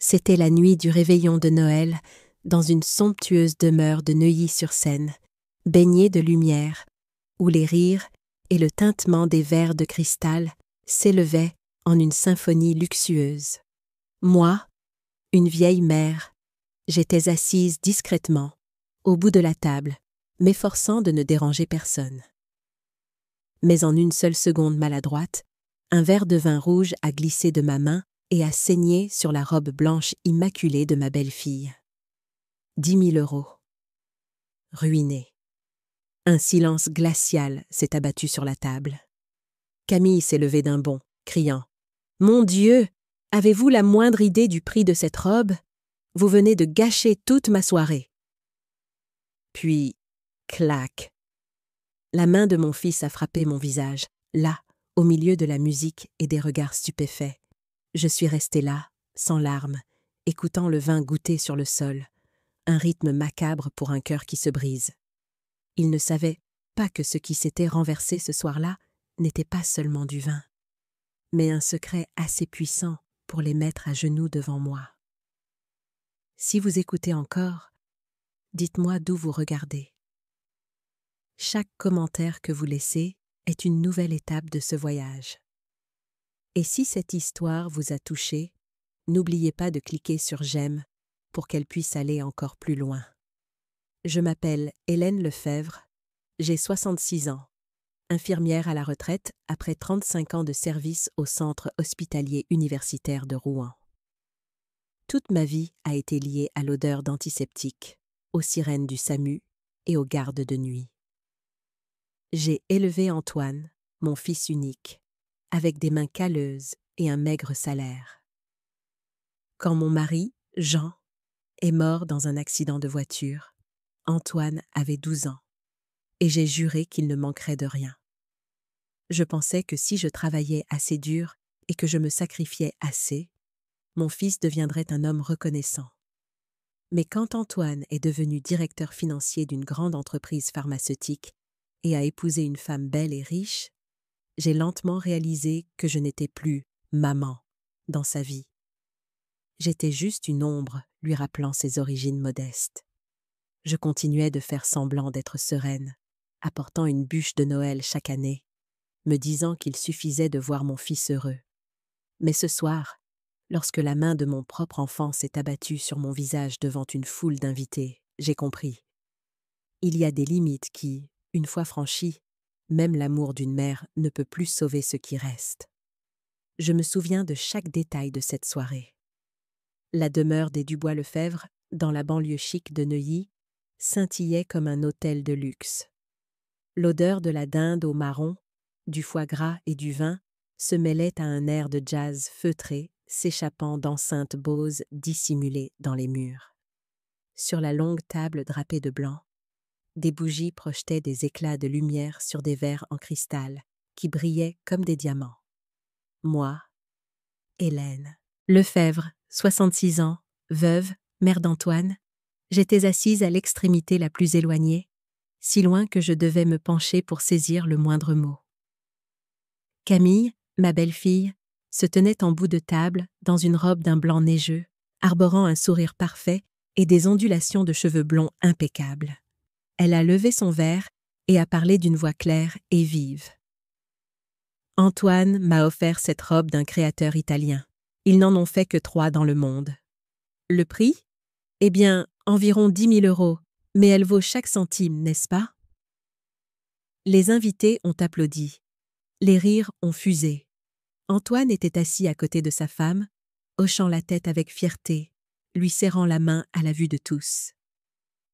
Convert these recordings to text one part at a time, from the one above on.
C'était la nuit du réveillon de Noël, dans une somptueuse demeure de Neuilly-sur-Seine, baignée de lumière, où les rires et le tintement des verres de cristal s'élevaient en une symphonie luxueuse. Moi, une vieille mère, j'étais assise discrètement, au bout de la table, m'efforçant de ne déranger personne. Mais en une seule seconde maladroite, un verre de vin rouge a glissé de ma main et a saigné sur la robe blanche immaculée de ma belle-fille. 10 000 €. Ruinée. Un silence glacial s'est abattu sur la table. Camille s'est levée d'un bond, criant « Mon Dieu, avez-vous la moindre idée du prix de cette robe? Vous venez de gâcher toute ma soirée. » Puis, clac. La main de mon fils a frappé mon visage, là, au milieu de la musique et des regards stupéfaits. Je suis restée là, sans larmes, écoutant le vin goûter sur le sol, un rythme macabre pour un cœur qui se brise. Il ne savait pas que ce qui s'était renversé ce soir-là n'était pas seulement du vin, mais un secret assez puissant pour les mettre à genoux devant moi. Si vous écoutez encore, dites-moi d'où vous regardez. Chaque commentaire que vous laissez est une nouvelle étape de ce voyage. Et si cette histoire vous a touché, n'oubliez pas de cliquer sur « J'aime » pour qu'elle puisse aller encore plus loin. Je m'appelle Hélène Lefebvre, j'ai 66 ans, infirmière à la retraite après 35 ans de service au centre hospitalier universitaire de Rouen. Toute ma vie a été liée à l'odeur d'antiseptique, aux sirènes du SAMU et aux gardes de nuit. J'ai élevé Antoine, mon fils unique, avec des mains calleuses et un maigre salaire. Quand mon mari, Jean, est mort dans un accident de voiture, Antoine avait 12 ans, et j'ai juré qu'il ne manquerait de rien. Je pensais que si je travaillais assez dur et que je me sacrifiais assez, mon fils deviendrait un homme reconnaissant. Mais quand Antoine est devenu directeur financier d'une grande entreprise pharmaceutique et a épousé une femme belle et riche, j'ai lentement réalisé que je n'étais plus « maman » dans sa vie. J'étais juste une ombre lui rappelant ses origines modestes. Je continuais de faire semblant d'être sereine, apportant une bûche de Noël chaque année, me disant qu'il suffisait de voir mon fils heureux. Mais ce soir, lorsque la main de mon propre enfant s'est abattue sur mon visage devant une foule d'invités, j'ai compris. Il y a des limites qui, une fois franchies, même l'amour d'une mère ne peut plus sauver ce qui reste. Je me souviens de chaque détail de cette soirée. La demeure des Dubois-Lefebvre, dans la banlieue chic de Neuilly, scintillait comme un hôtel de luxe. L'odeur de la dinde au marron, du foie gras et du vin se mêlait à un air de jazz feutré s'échappant d'enceintes Bose dissimulées dans les murs. Sur la longue table drapée de blanc, des bougies projetaient des éclats de lumière sur des verres en cristal qui brillaient comme des diamants. Moi, Hélène Lefebvre, 66 ans, veuve, mère d'Antoine, j'étais assise à l'extrémité la plus éloignée, si loin que je devais me pencher pour saisir le moindre mot. Camille, ma belle-fille, se tenait en bout de table dans une robe d'un blanc neigeux, arborant un sourire parfait et des ondulations de cheveux blonds impeccables. Elle a levé son verre et a parlé d'une voix claire et vive. Antoine m'a offert cette robe d'un créateur italien. Ils n'en ont fait que 3 dans le monde. Le prix? Eh bien, environ 10 000 €, mais elle vaut chaque centime, n'est-ce pas? Les invités ont applaudi. Les rires ont fusé. Antoine était assis à côté de sa femme, hochant la tête avec fierté, lui serrant la main à la vue de tous.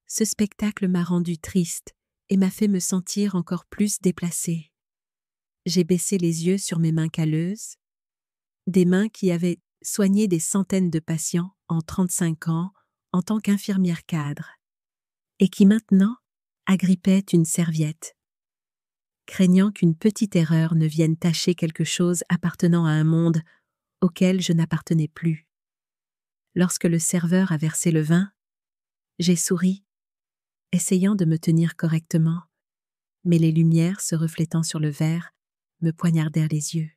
Ce spectacle m'a rendue triste et m'a fait me sentir encore plus déplacée. J'ai baissé les yeux sur mes mains calleuses, des mains qui avaient soigné des centaines de patients en 35 ans en tant qu'infirmière cadre, et qui maintenant agrippaient une serviette, craignant qu'une petite erreur ne vienne tacher quelque chose appartenant à un monde auquel je n'appartenais plus. Lorsque le serveur a versé le vin, j'ai souri, essayant de me tenir correctement, mais les lumières se reflétant sur le verre me poignardèrent les yeux.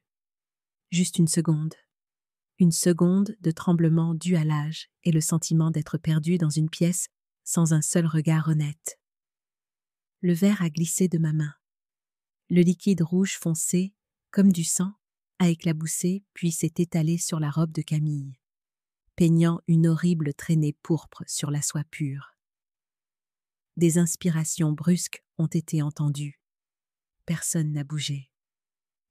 Juste une seconde. Une seconde de tremblement dû à l'âge et le sentiment d'être perdu dans une pièce sans un seul regard honnête. Le verre a glissé de ma main. Le liquide rouge foncé, comme du sang, a éclaboussé puis s'est étalé sur la robe de Camille, peignant une horrible traînée pourpre sur la soie pure. Des inspirations brusques ont été entendues. Personne n'a bougé.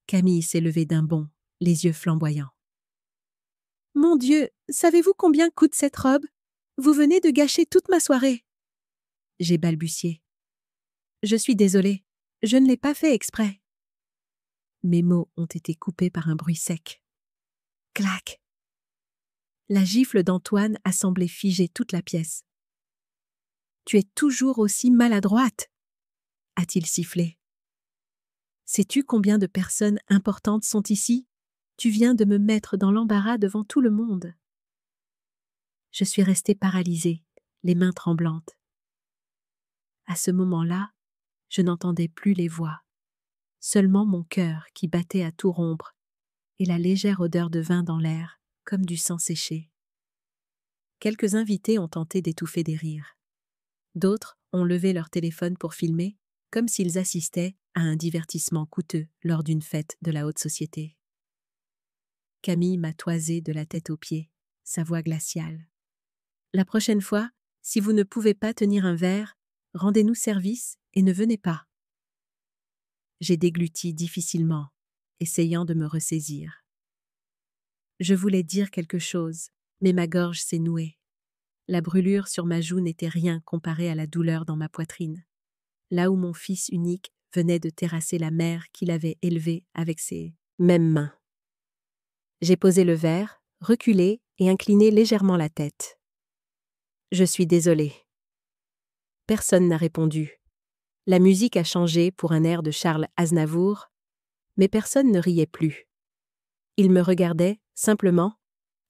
Camille s'est levée d'un bond, les yeux flamboyants. « Mon Dieu, savez-vous combien coûte cette robe? Vous venez de gâcher toute ma soirée. » J'ai balbutié. « Je suis désolée, je ne l'ai pas fait exprès. » Mes mots ont été coupés par un bruit sec. Clac! La gifle d'Antoine a semblé figer toute la pièce. « Tu es toujours aussi maladroite !» a-t-il sifflé. « Sais-tu combien de personnes importantes sont ici? Tu viens de me mettre dans l'embarras devant tout le monde. » Je suis restée paralysée, les mains tremblantes. À ce moment-là, je n'entendais plus les voix, seulement mon cœur qui battait à tout rompre et la légère odeur de vin dans l'air, comme du sang séché. Quelques invités ont tenté d'étouffer des rires. D'autres ont levé leur téléphone pour filmer, comme s'ils assistaient à un divertissement coûteux lors d'une fête de la haute société. Camille m'a toisé de la tête aux pieds, sa voix glaciale. « La prochaine fois, si vous ne pouvez pas tenir un verre, rendez-nous service et ne venez pas. » J'ai dégluti difficilement, essayant de me ressaisir. Je voulais dire quelque chose, mais ma gorge s'est nouée. La brûlure sur ma joue n'était rien comparée à la douleur dans ma poitrine, là où mon fils unique venait de terrasser la mère qu'il avait élevée avec ses mêmes mains. J'ai posé le verre, reculé et incliné légèrement la tête. « Je suis désolée. » Personne n'a répondu. La musique a changé pour un air de Charles Aznavour, mais personne ne riait plus. Ils me regardaient, simplement,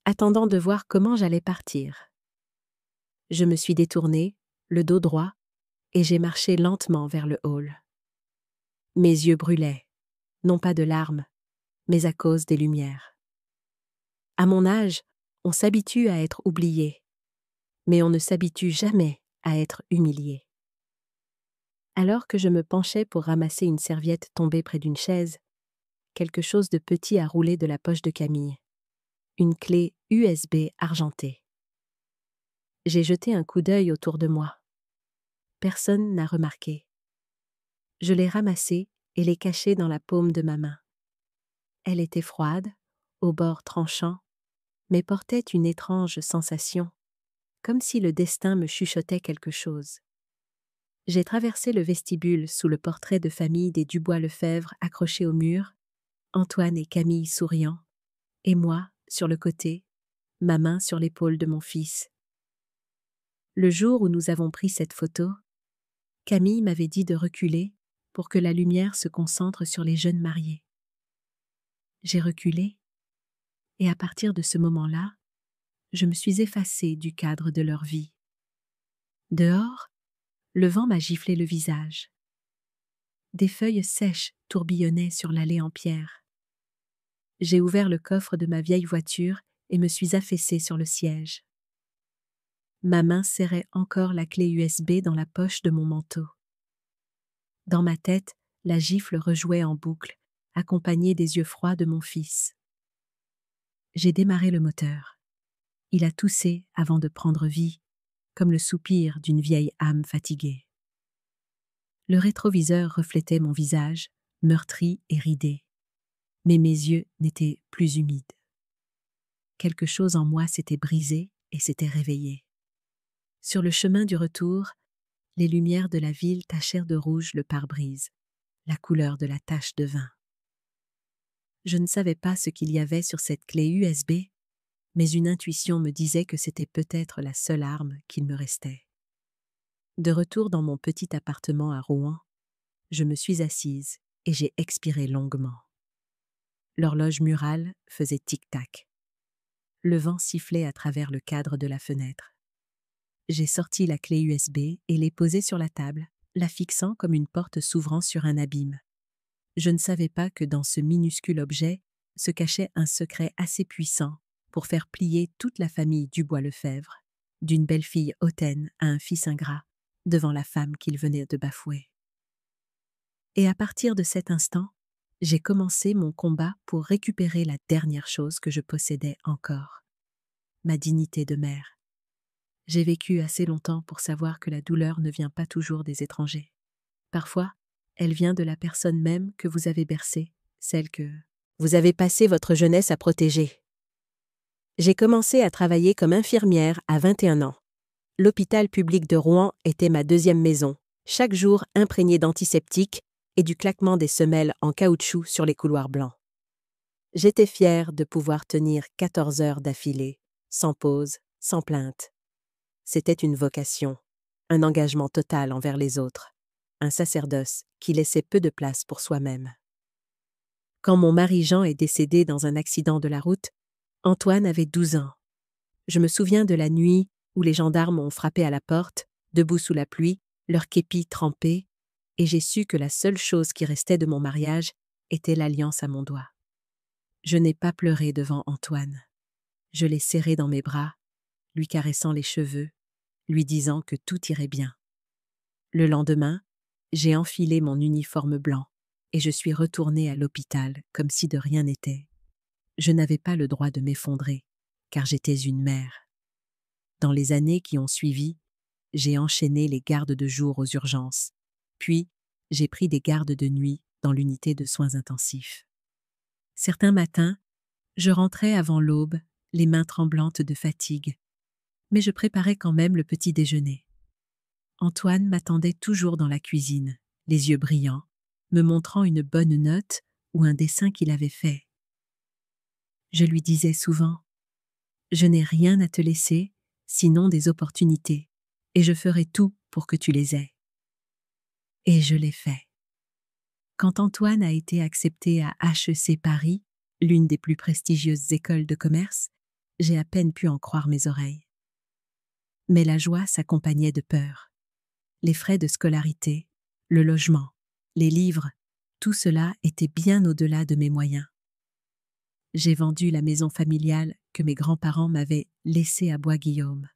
attendant de voir comment j'allais partir. Je me suis détournée, le dos droit, et j'ai marché lentement vers le hall. Mes yeux brûlaient, non pas de larmes, mais à cause des lumières. À mon âge, on s'habitue à être oublié, mais on ne s'habitue jamais à être humilié. Alors que je me penchais pour ramasser une serviette tombée près d'une chaise, quelque chose de petit a roulé de la poche de Camille. Une clé USB argentée. J'ai jeté un coup d'œil autour de moi. Personne n'a remarqué. Je l'ai ramassée et l'ai cachée dans la paume de ma main. Elle était froide, au bord tranchant, mais portait une étrange sensation, comme si le destin me chuchotait quelque chose. J'ai traversé le vestibule sous le portrait de famille des Dubois-Lefèvre accroché au mur, Antoine et Camille souriant, et moi, sur le côté, ma main sur l'épaule de mon fils. Le jour où nous avons pris cette photo, Camille m'avait dit de reculer pour que la lumière se concentre sur les jeunes mariés. J'ai reculé, et à partir de ce moment-là, je me suis effacée du cadre de leur vie. Dehors, le vent m'a giflé le visage. Des feuilles sèches tourbillonnaient sur l'allée en pierre. J'ai ouvert le coffre de ma vieille voiture et me suis affaissée sur le siège. Ma main serrait encore la clé USB dans la poche de mon manteau. Dans ma tête, la gifle rejouait en boucle, accompagnée des yeux froids de mon fils. J'ai démarré le moteur. Il a toussé avant de prendre vie, comme le soupir d'une vieille âme fatiguée. Le rétroviseur reflétait mon visage, meurtri et ridé, mais mes yeux n'étaient plus humides. Quelque chose en moi s'était brisé et s'était réveillé. Sur le chemin du retour, les lumières de la ville tachèrent de rouge le pare-brise, la couleur de la tache de vin. Je ne savais pas ce qu'il y avait sur cette clé USB, mais une intuition me disait que c'était peut-être la seule arme qu'il me restait. De retour dans mon petit appartement à Rouen, je me suis assise et j'ai expiré longuement. L'horloge murale faisait tic-tac. Le vent sifflait à travers le cadre de la fenêtre. J'ai sorti la clé USB et l'ai posée sur la table, la fixant comme une porte s'ouvrant sur un abîme. Je ne savais pas que dans ce minuscule objet se cachait un secret assez puissant pour faire plier toute la famille Dubois-Lefebvre, d'une belle-fille hautaine à un fils ingrat, devant la femme qu'il venait de bafouer. Et à partir de cet instant, j'ai commencé mon combat pour récupérer la dernière chose que je possédais encore, ma dignité de mère. J'ai vécu assez longtemps pour savoir que la douleur ne vient pas toujours des étrangers. Parfois, elle vient de la personne même que vous avez bercée, celle que vous avez passé votre jeunesse à protéger. J'ai commencé à travailler comme infirmière à 21 ans. L'hôpital public de Rouen était ma deuxième maison, chaque jour imprégné d'antiseptiques et du claquement des semelles en caoutchouc sur les couloirs blancs. J'étais fière de pouvoir tenir 14 heures d'affilée, sans pause, sans plainte. C'était une vocation, un engagement total envers les autres, un sacerdoce qui laissait peu de place pour soi-même. Quand mon mari Jean est décédé dans un accident de la route, Antoine avait 12 ans. Je me souviens de la nuit où les gendarmes ont frappé à la porte, debout sous la pluie, leur képi trempé, et j'ai su que la seule chose qui restait de mon mariage était l'alliance à mon doigt. Je n'ai pas pleuré devant Antoine. Je l'ai serré dans mes bras, lui caressant les cheveux, lui disant que tout irait bien. Le lendemain, j'ai enfilé mon uniforme blanc et je suis retournée à l'hôpital comme si de rien n'était. Je n'avais pas le droit de m'effondrer, car j'étais une mère. Dans les années qui ont suivi, j'ai enchaîné les gardes de jour aux urgences, puis j'ai pris des gardes de nuit dans l'unité de soins intensifs. Certains matins, je rentrais avant l'aube, les mains tremblantes de fatigue, mais je préparais quand même le petit déjeuner. Antoine m'attendait toujours dans la cuisine, les yeux brillants, me montrant une bonne note ou un dessin qu'il avait fait. Je lui disais souvent « Je n'ai rien à te laisser, sinon des opportunités, et je ferai tout pour que tu les aies. » Et je l'ai fait. Quand Antoine a été accepté à HEC Paris, l'une des plus prestigieuses écoles de commerce, j'ai à peine pu en croire mes oreilles. Mais la joie s'accompagnait de peur. Les frais de scolarité, le logement, les livres, tout cela était bien au-delà de mes moyens. J'ai vendu la maison familiale que mes grands-parents m'avaient laissée à Bois-Guillaume,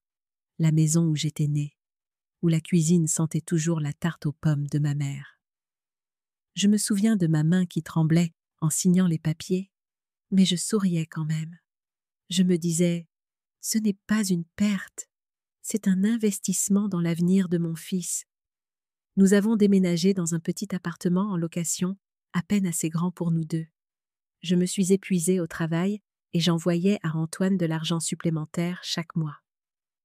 la maison où j'étais née, où la cuisine sentait toujours la tarte aux pommes de ma mère. Je me souviens de ma main qui tremblait en signant les papiers, mais je souriais quand même. Je me disais, ce n'est pas une perte, c'est un investissement dans l'avenir de mon fils. Nous avons déménagé dans un petit appartement en location, à peine assez grand pour nous deux. Je me suis épuisée au travail et j'envoyais à Antoine de l'argent supplémentaire chaque mois.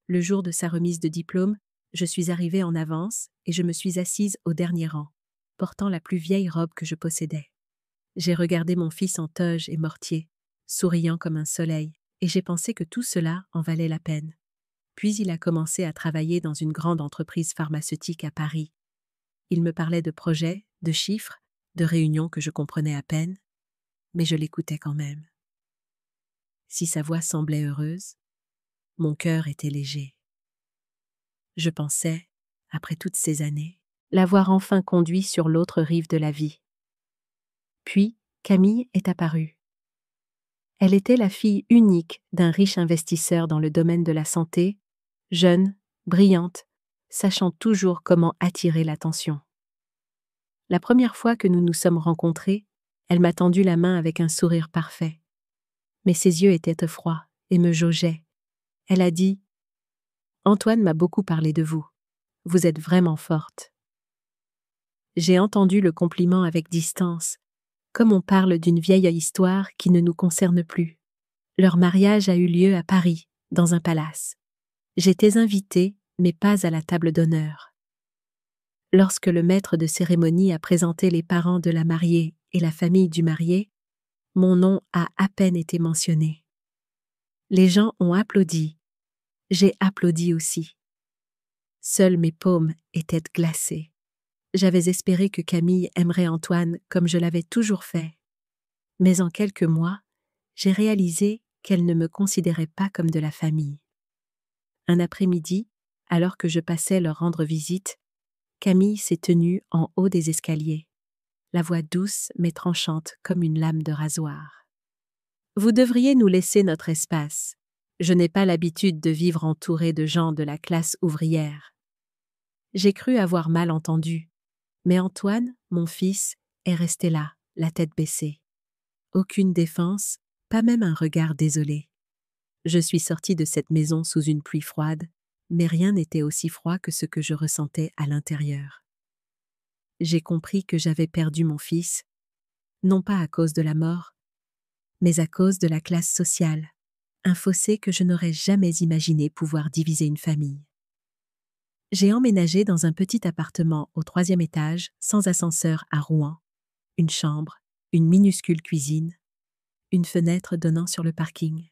Le jour de sa remise de diplôme, je suis arrivée en avance et je me suis assise au dernier rang, portant la plus vieille robe que je possédais. J'ai regardé mon fils en toge et mortier, souriant comme un soleil, et j'ai pensé que tout cela en valait la peine. Puis il a commencé à travailler dans une grande entreprise pharmaceutique à Paris. Il me parlait de projets, de chiffres, de réunions que je comprenais à peine, mais je l'écoutais quand même. Si sa voix semblait heureuse, mon cœur était léger. Je pensais, après toutes ces années, l'avoir enfin conduit sur l'autre rive de la vie. Puis, Camille est apparue. Elle était la fille unique d'un riche investisseur dans le domaine de la santé, jeune, brillante, sachant toujours comment attirer l'attention. La première fois que nous nous sommes rencontrés, elle m'a tendu la main avec un sourire parfait. Mais ses yeux étaient froids et me jaugeaient. Elle a dit « Antoine m'a beaucoup parlé de vous. Vous êtes vraiment forte. » J'ai entendu le compliment avec distance, comme on parle d'une vieille histoire qui ne nous concerne plus. Leur mariage a eu lieu à Paris, dans un palace. J'étais invitée, mais pas à la table d'honneur. Lorsque le maître de cérémonie a présenté les parents de la mariée et la famille du marié, mon nom a à peine été mentionné. Les gens ont applaudi. J'ai applaudi aussi. Seules mes paumes étaient glacées. J'avais espéré que Camille aimerait Antoine comme je l'avais toujours fait. Mais en quelques mois, j'ai réalisé qu'elle ne me considérait pas comme de la famille. Un après-midi, alors que je passais leur rendre visite, Camille s'est tenue en haut des escaliers, la voix douce mais tranchante comme une lame de rasoir. Vous devriez nous laisser notre espace. Je n'ai pas l'habitude de vivre entouré de gens de la classe ouvrière. J'ai cru avoir mal entendu, mais Antoine, mon fils, est resté là, la tête baissée. Aucune défense, pas même un regard désolé. Je suis sortie de cette maison sous une pluie froide, mais rien n'était aussi froid que ce que je ressentais à l'intérieur. J'ai compris que j'avais perdu mon fils, non pas à cause de la mort, mais à cause de la classe sociale, un fossé que je n'aurais jamais imaginé pouvoir diviser une famille. J'ai emménagé dans un petit appartement au 3e étage, sans ascenseur à Rouen, une chambre, une minuscule cuisine, une fenêtre donnant sur le parking.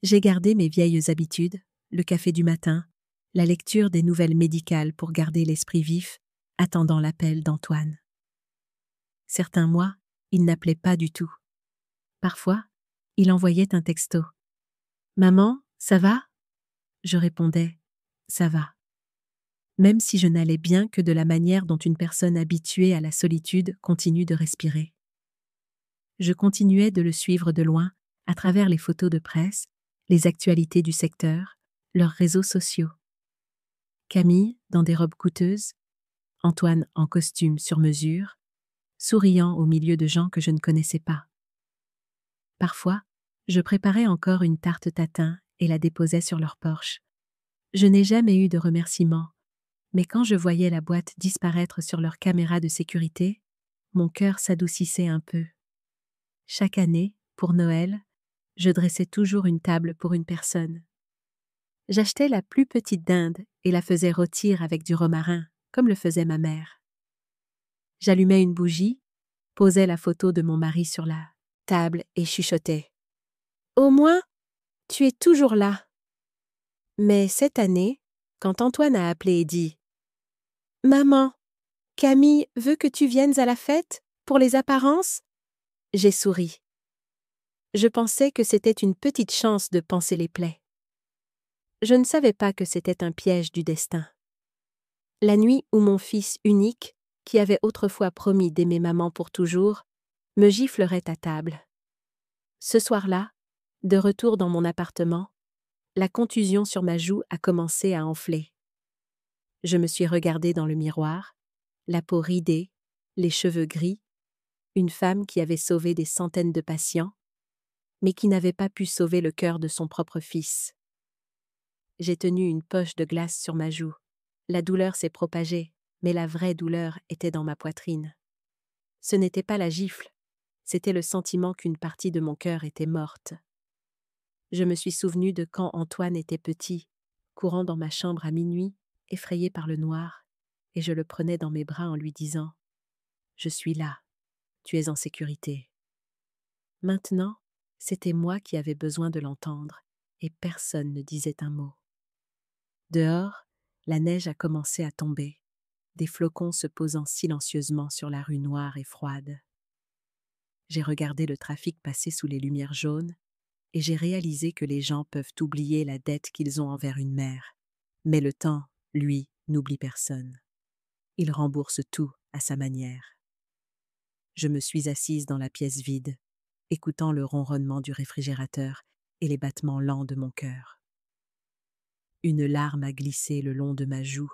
J'ai gardé mes vieilles habitudes, le café du matin, la lecture des nouvelles médicales pour garder l'esprit vif, attendant l'appel d'Antoine. Certains mois, il n'appelait pas du tout. Parfois, il envoyait un texto. « Maman, ça va ?» Je répondais « Ça va », même si je n'allais bien que de la manière dont une personne habituée à la solitude continue de respirer. Je continuais de le suivre de loin, à travers les photos de presse, les actualités du secteur, leurs réseaux sociaux. Camille, dans des robes coûteuses, Antoine en costume sur mesure, souriant au milieu de gens que je ne connaissais pas. Parfois, je préparais encore une tarte tatin et la déposais sur leur porche. Je n'ai jamais eu de remerciements, mais quand je voyais la boîte disparaître sur leur caméra de sécurité, mon cœur s'adoucissait un peu. Chaque année, pour Noël, je dressais toujours une table pour une personne. J'achetais la plus petite dinde et la faisais rôtir avec du romarin, comme le faisait ma mère. J'allumais une bougie, posais la photo de mon mari sur la table et chuchotais. « Au moins, tu es toujours là. » Mais cette année, quand Antoine a appelé et dit « Maman, Camille veut que tu viennes à la fête pour les apparences ?» j'ai souri. Je pensais que c'était une petite chance de panser les plaies. Je ne savais pas que c'était un piège du destin. La nuit où mon fils unique, qui avait autrefois promis d'aimer maman pour toujours, me giflerait à table. Ce soir-là, de retour dans mon appartement, la contusion sur ma joue a commencé à enfler. Je me suis regardée dans le miroir, la peau ridée, les cheveux gris, une femme qui avait sauvé des centaines de patients, mais qui n'avait pas pu sauver le cœur de son propre fils. J'ai tenu une poche de glace sur ma joue. La douleur s'est propagée, mais la vraie douleur était dans ma poitrine. Ce n'était pas la gifle, c'était le sentiment qu'une partie de mon cœur était morte. Je me suis souvenu de quand Antoine était petit, courant dans ma chambre à minuit, effrayé par le noir, et je le prenais dans mes bras en lui disant « Je suis là, tu es en sécurité. » Maintenant, c'était moi qui avais besoin de l'entendre, et personne ne disait un mot. Dehors, la neige a commencé à tomber, des flocons se posant silencieusement sur la rue noire et froide. J'ai regardé le trafic passer sous les lumières jaunes, et j'ai réalisé que les gens peuvent oublier la dette qu'ils ont envers une mère. Mais le temps, lui, n'oublie personne. Il rembourse tout à sa manière. Je me suis assise dans la pièce vide, écoutant le ronronnement du réfrigérateur et les battements lents de mon cœur. Une larme a glissé le long de ma joue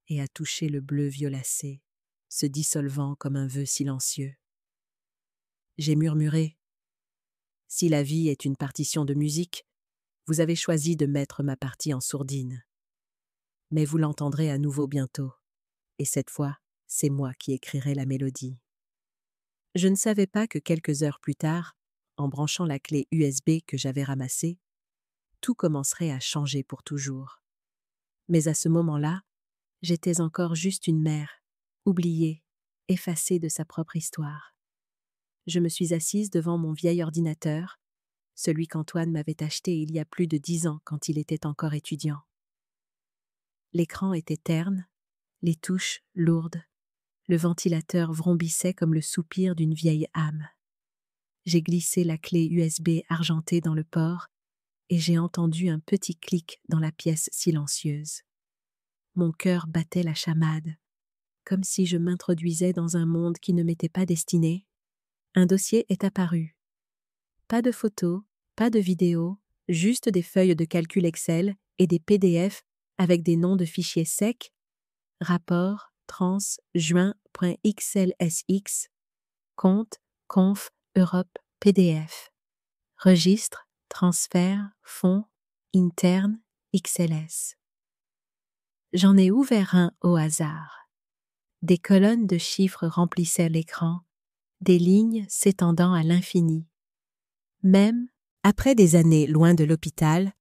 et a touché le bleu violacé, se dissolvant comme un vœu silencieux. J'ai murmuré « Si la vie est une partition de musique, vous avez choisi de mettre ma partie en sourdine. Mais vous l'entendrez à nouveau bientôt, et cette fois, c'est moi qui écrirai la mélodie. » Je ne savais pas que quelques heures plus tard, en branchant la clé USB que j'avais ramassée, tout commencerait à changer pour toujours. Mais à ce moment-là, j'étais encore juste une mère, oubliée, effacée de sa propre histoire. Je me suis assise devant mon vieil ordinateur, celui qu'Antoine m'avait acheté il y a plus de 10 ans quand il était encore étudiant. L'écran était terne, les touches lourdes, le ventilateur vrombissait comme le soupir d'une vieille âme. J'ai glissé la clé USB argentée dans le port et j'ai entendu un petit clic dans la pièce silencieuse. Mon cœur battait la chamade, comme si je m'introduisais dans un monde qui ne m'était pas destiné. Un dossier est apparu. Pas de photos, pas de vidéos, juste des feuilles de calcul Excel et des PDF avec des noms de fichiers secs. Rapport trans.juin.xlsx. Compte conf Europe PDF. Registre, transfert, fonds, interne, XLS. J'en ai ouvert un au hasard. Des colonnes de chiffres remplissaient l'écran, des lignes s'étendant à l'infini. Même, après des années loin de l'hôpital,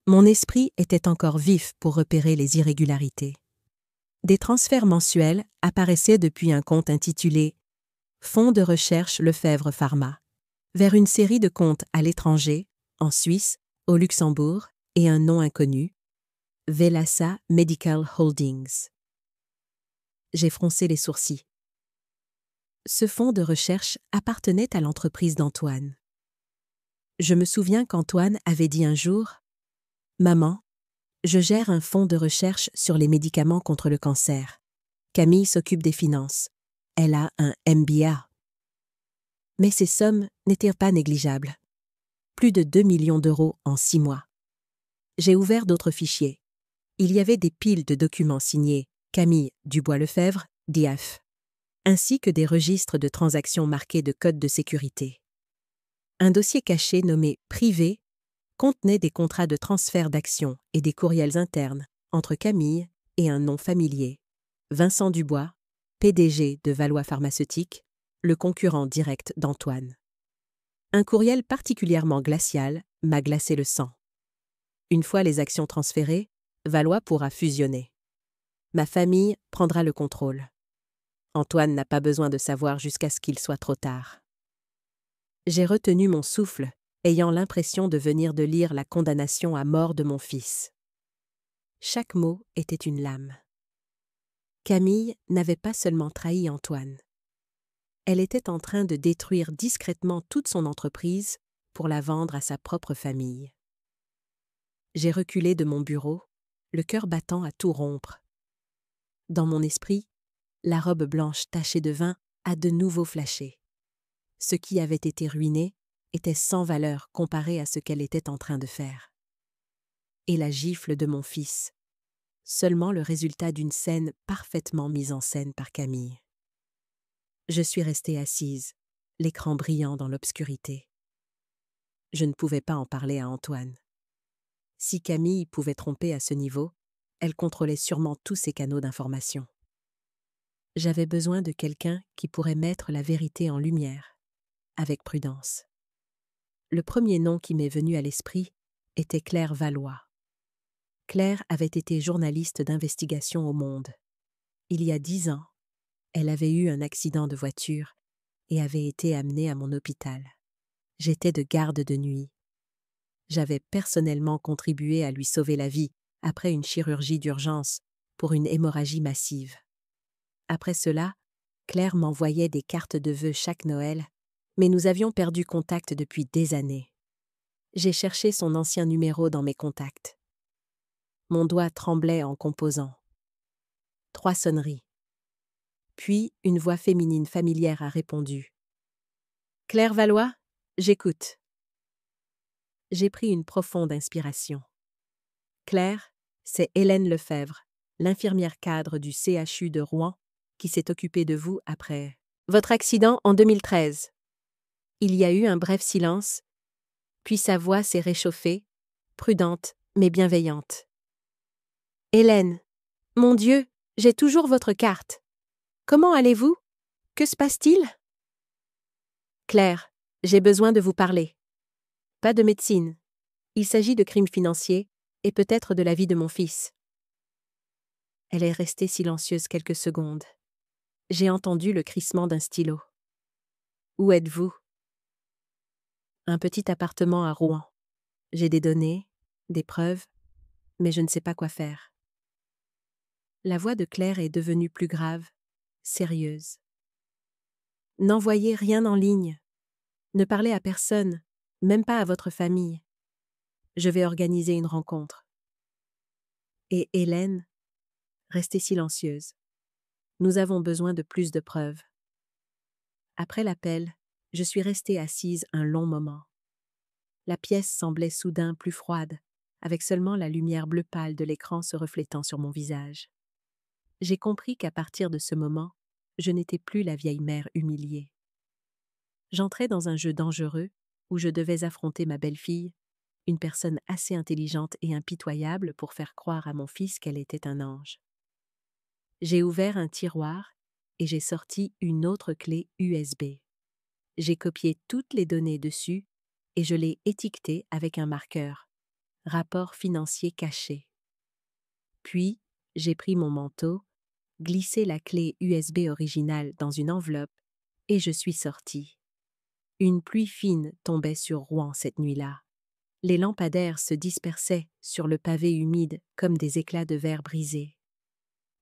mon esprit était encore vif pour repérer les irrégularités. Des transferts mensuels apparaissaient depuis un compte intitulé « Fonds de recherche Lefebvre Pharma » vers une série de comptes à l'étranger, en Suisse, au Luxembourg et un nom inconnu, Velassa Medical Holdings. J'ai froncé les sourcils. Ce fonds de recherche appartenait à l'entreprise d'Antoine. Je me souviens qu'Antoine avait dit un jour « Maman, je gère un fonds de recherche sur les médicaments contre le cancer. Camille s'occupe des finances. Elle a un MBA. » Mais ces sommes n'étaient pas négligeables. Plus de 2 millions d'euros en 6 mois. J'ai ouvert d'autres fichiers. Il y avait des piles de documents signés Camille Dubois-Lefebvre, DIAF, ainsi que des registres de transactions marqués de codes de sécurité. Un dossier caché nommé « Privé » contenait des contrats de transfert d'actions et des courriels internes entre Camille et un nom familier, Vincent Dubois, PDG de Valois Pharmaceutique, le concurrent direct d'Antoine. Un courriel particulièrement glacial m'a glacé le sang. Une fois les actions transférées, Valois pourra fusionner. Ma famille prendra le contrôle. Antoine n'a pas besoin de savoir jusqu'à ce qu'il soit trop tard. J'ai retenu mon souffle, ayant l'impression de venir de lire la condamnation à mort de mon fils. Chaque mot était une lame. Camille n'avait pas seulement trahi Antoine. Elle était en train de détruire discrètement toute son entreprise pour la vendre à sa propre famille. J'ai reculé de mon bureau, le cœur battant à tout rompre. Dans mon esprit, la robe blanche tachée de vin a de nouveau flashé. Ce qui avait été ruiné était sans valeur comparé à ce qu'elle était en train de faire. Et la gifle de mon fils, seulement le résultat d'une scène parfaitement mise en scène par Camille. Je suis restée assise, l'écran brillant dans l'obscurité. Je ne pouvais pas en parler à Antoine. Si Camille pouvait tromper à ce niveau, elle contrôlait sûrement tous ses canaux d'information. J'avais besoin de quelqu'un qui pourrait mettre la vérité en lumière, avec prudence. Le premier nom qui m'est venu à l'esprit était Claire Valois. Claire avait été journaliste d'investigation au Monde. Il y a 10 ans, elle avait eu un accident de voiture et avait été amenée à mon hôpital. J'étais de garde de nuit. J'avais personnellement contribué à lui sauver la vie après une chirurgie d'urgence pour une hémorragie massive. Après cela, Claire m'envoyait des cartes de vœux chaque Noël, mais nous avions perdu contact depuis des années. J'ai cherché son ancien numéro dans mes contacts. Mon doigt tremblait en composant. 3 sonneries. Puis une voix féminine familière a répondu. « Claire Valois, j'écoute. » J'ai pris une profonde inspiration. Claire, c'est Hélène Lefebvre, l'infirmière cadre du CHU de Rouen, qui s'est occupée de vous après votre accident en 2013. Il y a eu un bref silence, puis sa voix s'est réchauffée, prudente mais bienveillante. « Hélène, mon Dieu, j'ai toujours votre carte. Comment allez-vous? Que se passe-t-il? » Claire, j'ai besoin de vous parler. Pas de médecine. Il s'agit de crimes financiers et peut-être de la vie de mon fils. Elle est restée silencieuse quelques secondes. J'ai entendu le crissement d'un stylo. Où êtes-vous? Un petit appartement à Rouen. J'ai des données, des preuves, mais je ne sais pas quoi faire. La voix de Claire est devenue plus grave, sérieuse. N'envoyez rien en ligne. Ne parlez à personne, même pas à votre famille. Je vais organiser une rencontre. Et Hélène, restez silencieuse. Nous avons besoin de plus de preuves. Après l'appel, je suis restée assise un long moment. La pièce semblait soudain plus froide, avec seulement la lumière bleu pâle de l'écran se reflétant sur mon visage. J'ai compris qu'à partir de ce moment, je n'étais plus la vieille mère humiliée. J'entrais dans un jeu dangereux où je devais affronter ma belle-fille, une personne assez intelligente et impitoyable pour faire croire à mon fils qu'elle était un ange. J'ai ouvert un tiroir et j'ai sorti une autre clé USB. J'ai copié toutes les données dessus et je l'ai étiquetée avec un marqueur « Rapport financier caché ». Puis, j'ai pris mon manteau, glissé la clé USB originale dans une enveloppe et je suis sortie. Une pluie fine tombait sur Rouen cette nuit-là. Les lampadaires se dispersaient sur le pavé humide comme des éclats de verre brisés.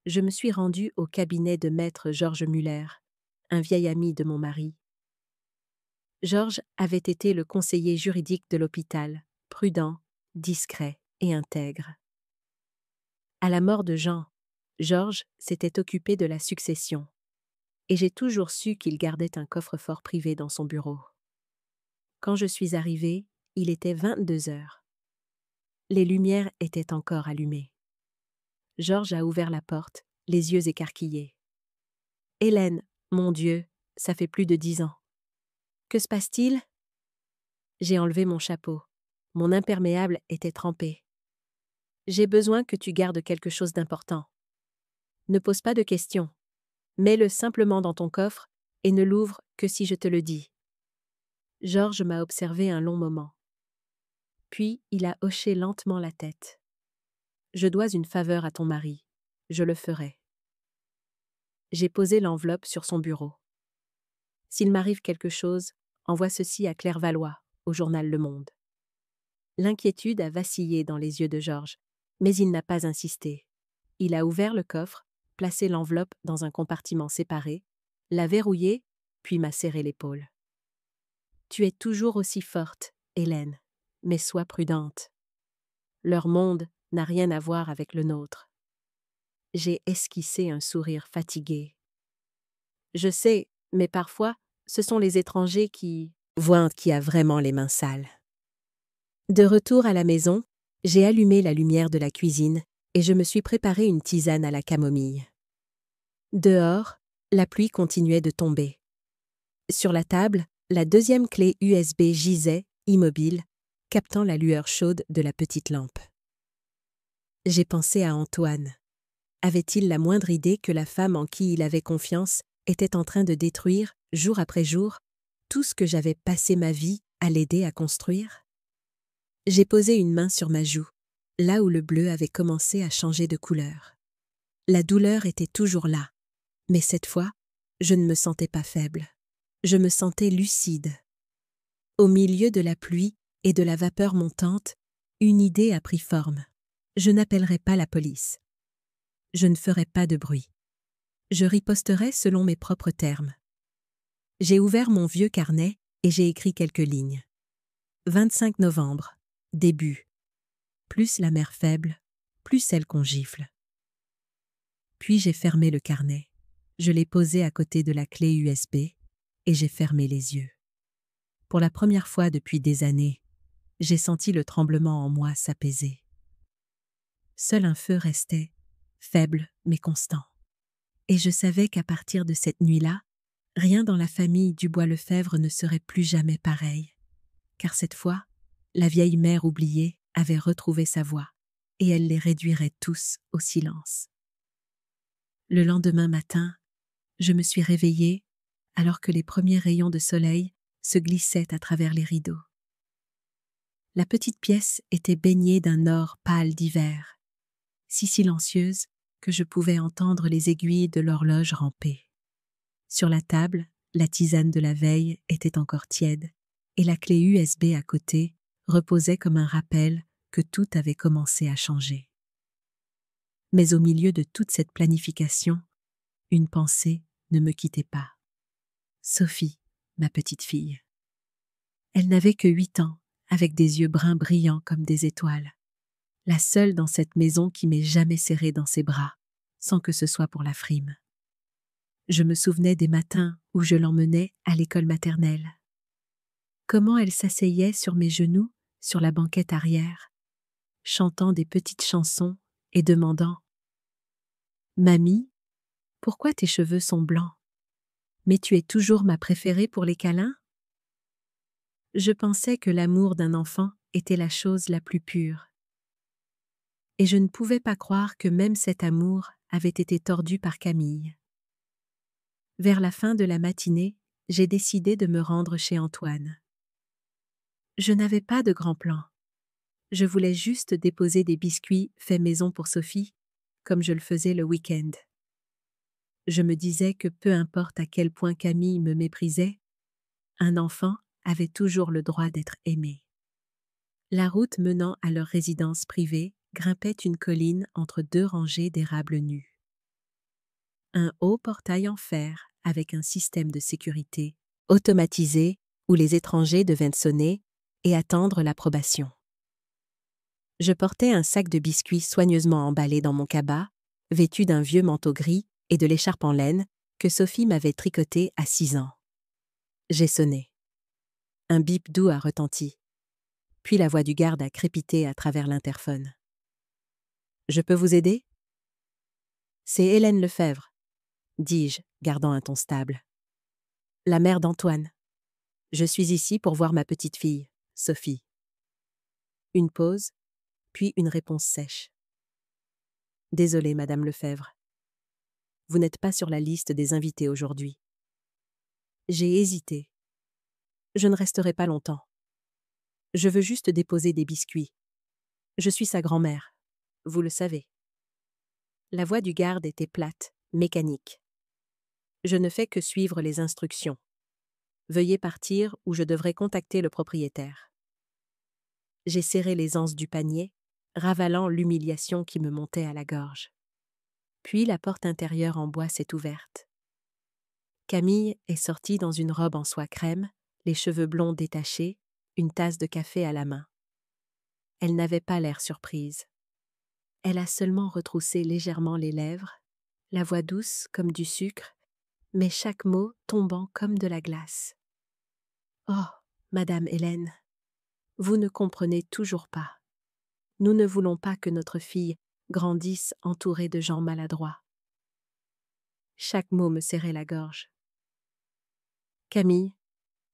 Je me suis rendue au cabinet de maître Georges Muller, un vieil ami de mon mari. Georges avait été le conseiller juridique de l'hôpital, prudent, discret et intègre. À la mort de Jean, Georges s'était occupé de la succession, et j'ai toujours su qu'il gardait un coffre-fort privé dans son bureau. Quand je suis arrivée, il était 22 heures. Les lumières étaient encore allumées. Georges a ouvert la porte, les yeux écarquillés. « Hélène, mon Dieu, ça fait plus de 10 ans. Que se passe-t-il » J'ai enlevé mon chapeau. Mon imperméable était trempé. « J'ai besoin que tu gardes quelque chose d'important. Ne pose pas de questions. Mets-le simplement dans ton coffre et ne l'ouvre que si je te le dis. » Georges m'a observé un long moment. Puis il a hoché lentement la tête. « Je dois une faveur à ton mari. Je le ferai. » J'ai posé l'enveloppe sur son bureau. « S'il m'arrive quelque chose, envoie ceci à Claire Valois, au journal Le Monde. » L'inquiétude a vacillé dans les yeux de Georges, mais il n'a pas insisté. Il a ouvert le coffre, placé l'enveloppe dans un compartiment séparé, l'a verrouillé, puis m'a serré l'épaule. « Tu es toujours aussi forte, Hélène, mais sois prudente. Leur monde n'a rien à voir avec le nôtre. » J'ai esquissé un sourire fatigué. « Je sais, mais parfois, ce sont les étrangers qui voient qui a vraiment les mains sales. » De retour à la maison, j'ai allumé la lumière de la cuisine et je me suis préparé une tisane à la camomille. Dehors, la pluie continuait de tomber. Sur la table, la deuxième clé USB gisait, immobile, captant la lueur chaude de la petite lampe. J'ai pensé à Antoine. Avait-il la moindre idée que la femme en qui il avait confiance était en train de détruire, jour après jour, tout ce que j'avais passé ma vie à l'aider à construire? J'ai posé une main sur ma joue, là où le bleu avait commencé à changer de couleur. La douleur était toujours là, mais cette fois, je ne me sentais pas faible. Je me sentais lucide. Au milieu de la pluie et de la vapeur montante, une idée a pris forme. Je n'appellerai pas la police. Je ne ferai pas de bruit. Je riposterai selon mes propres termes. J'ai ouvert mon vieux carnet et j'ai écrit quelques lignes. 25 novembre. Début. Plus la mer faible, plus celle qu'on gifle. Puis j'ai fermé le carnet. Je l'ai posé à côté de la clé USB et j'ai fermé les yeux. Pour la première fois depuis des années, j'ai senti le tremblement en moi s'apaiser. Seul un feu restait, faible mais constant. Et je savais qu'à partir de cette nuit-là, rien dans la famille Dubois-Lefebvre ne serait plus jamais pareil. Car cette fois, la vieille mère oubliée avait retrouvé sa voix, et elle les réduirait tous au silence. Le lendemain matin, je me suis réveillée alors que les premiers rayons de soleil se glissaient à travers les rideaux. La petite pièce était baignée d'un or pâle d'hiver, si silencieuse que je pouvais entendre les aiguilles de l'horloge ramper. Sur la table, la tisane de la veille était encore tiède, et la clé USB à côté reposait comme un rappel que tout avait commencé à changer. Mais au milieu de toute cette planification, une pensée ne me quittait pas. Sophie, ma petite fille. Elle n'avait que 8 ans, avec des yeux bruns brillants comme des étoiles. La seule dans cette maison qui m'ait jamais serrée dans ses bras, sans que ce soit pour la frime. Je me souvenais des matins où je l'emmenais à l'école maternelle. comment elle s'asseyait sur mes genoux, sur la banquette arrière, chantant des petites chansons et demandant « Mamie, pourquoi tes cheveux sont blancs? Mais tu es toujours ma préférée pour les câlins ?» Je pensais que l'amour d'un enfant était la chose la plus pure. Et je ne pouvais pas croire que même cet amour avait été tordu par Camille. Vers la fin de la matinée, j'ai décidé de me rendre chez Antoine. Je n'avais pas de grand plan. Je voulais juste déposer des biscuits faits maison pour Sophie, comme je le faisais le week-end. Je me disais que peu importe à quel point Camille me méprisait, un enfant avait toujours le droit d'être aimé. La route menant à leur résidence privée grimpait une colline entre deux rangées d'érables nus. Un haut portail en fer avec un système de sécurité automatisé où les étrangers devaient sonner et attendre l'approbation. Je portais un sac de biscuits soigneusement emballé dans mon cabas, vêtu d'un vieux manteau gris et de l'écharpe en laine que Sophie m'avait tricoté à 6 ans. J'ai sonné. Un bip doux a retenti. Puis la voix du garde a crépité à travers l'interphone. « Je peux vous aider ?» « C'est Hélène Lefebvre, » dis-je, gardant un ton stable. « La mère d'Antoine. Je suis ici pour voir ma petite fille, Sophie. » Une pause, puis une réponse sèche. « Désolée, Madame Lefebvre. Vous n'êtes pas sur la liste des invités aujourd'hui. » J'ai hésité. Je ne resterai pas longtemps. Je veux juste déposer des biscuits. Je suis sa grand-mère, vous le savez. La voix du garde était plate, mécanique. Je ne fais que suivre les instructions. Veuillez partir ou je devrai contacter le propriétaire. J'ai serré les anses du panier, ravalant l'humiliation qui me montait à la gorge. Puis la porte intérieure en bois s'est ouverte. Camille est sortie dans une robe en soie crème, les cheveux blonds détachés, une tasse de café à la main. Elle n'avait pas l'air surprise. Elle a seulement retroussé légèrement les lèvres, la voix douce comme du sucre, mais chaque mot tombant comme de la glace. « Oh, Madame Hélène, vous ne comprenez toujours pas. Nous ne voulons pas que notre fille grandisse entourée de gens maladroits. » Chaque mot me serrait la gorge. « Camille,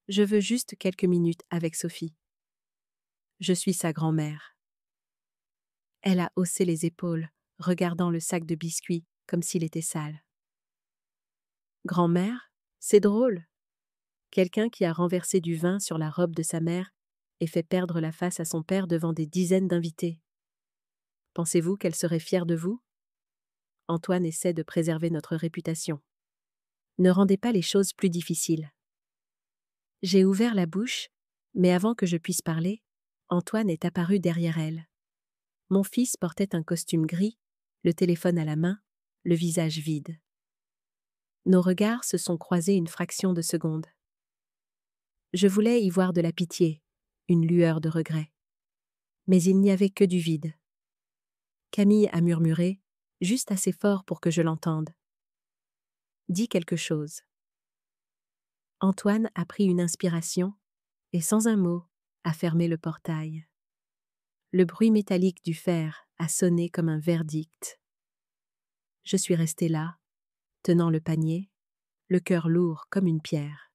je veux juste quelques minutes avec Sophie. Je suis sa grand-mère. » Elle a haussé les épaules, regardant le sac de biscuits comme s'il était sale. « Grand-mère, c'est drôle. Quelqu'un qui a renversé du vin sur la robe de sa mère et fait perdre la face à son père devant des dizaines d'invités. Pensez-vous qu'elle serait fière de vous? Antoine essaie de préserver notre réputation. Ne rendez pas les choses plus difficiles. » J'ai ouvert la bouche, mais avant que je puisse parler, Antoine est apparu derrière elle. Mon fils portait un costume gris, le téléphone à la main, le visage vide. Nos regards se sont croisés une fraction de seconde. Je voulais y voir de la pitié, une lueur de regret. Mais il n'y avait que du vide. Camille a murmuré, juste assez fort pour que je l'entende. « Dis quelque chose. » Antoine a pris une inspiration et, sans un mot, a fermé le portail. Le bruit métallique du fer a sonné comme un verdict. Je suis restée là, tenant le panier, le cœur lourd comme une pierre.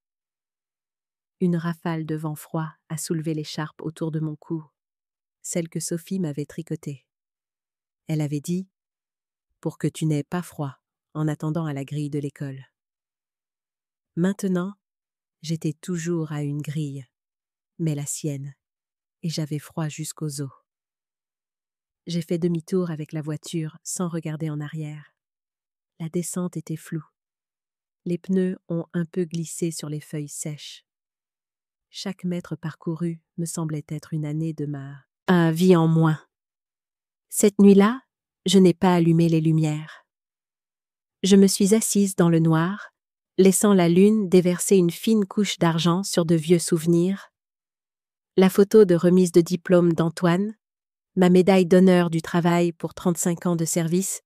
Une rafale de vent froid a soulevé l'écharpe autour de mon cou, celle que Sophie m'avait tricotée. Elle avait dit « Pour que tu n'aies pas froid en attendant à la grille de l'école. » Maintenant, j'étais toujours à une grille, mais la sienne, et j'avais froid jusqu'aux os. J'ai fait demi-tour avec la voiture sans regarder en arrière. La descente était floue. Les pneus ont un peu glissé sur les feuilles sèches. Chaque mètre parcouru me semblait être une année de ma vie en moins. Cette nuit-là, je n'ai pas allumé les lumières. Je me suis assise dans le noir, laissant la lune déverser une fine couche d'argent sur de vieux souvenirs. La photo de remise de diplôme d'Antoine, ma médaille d'honneur du travail pour 35 ans de service,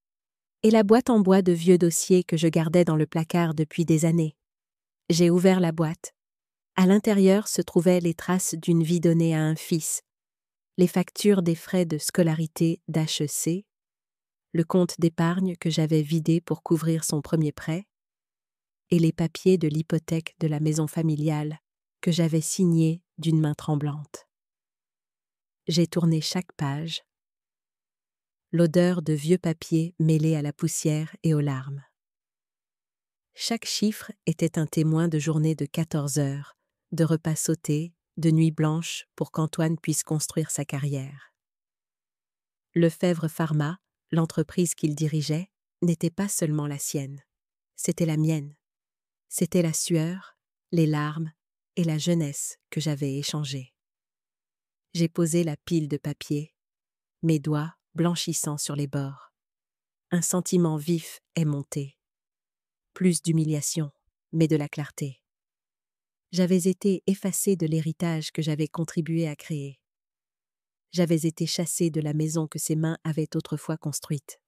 et la boîte en bois de vieux dossiers que je gardais dans le placard depuis des années. J'ai ouvert la boîte, À l'intérieur se trouvaient les traces d'une vie donnée à un fils, les factures des frais de scolarité d'HEC, le compte d'épargne que j'avais vidé pour couvrir son premier prêt, et les papiers de l'hypothèque de la maison familiale que j'avais signés d'une main tremblante. J'ai tourné chaque page, l'odeur de vieux papier mêlée à la poussière et aux larmes. Chaque chiffre était un témoin de journées de 14 heures, de repas sautés, de nuits blanches pour qu'Antoine puisse construire sa carrière. Lefebvre Pharma, l'entreprise qu'il dirigeait, n'était pas seulement la sienne, c'était la mienne. C'était la sueur, les larmes et la jeunesse que j'avais échangées. J'ai posé la pile de papier, mes doigts blanchissant sur les bords. Un sentiment vif est monté. Plus d'humiliation, mais de la clarté. J'avais été effacé de l'héritage que j'avais contribué à créer. J'avais été chassé de la maison que ses mains avaient autrefois construite.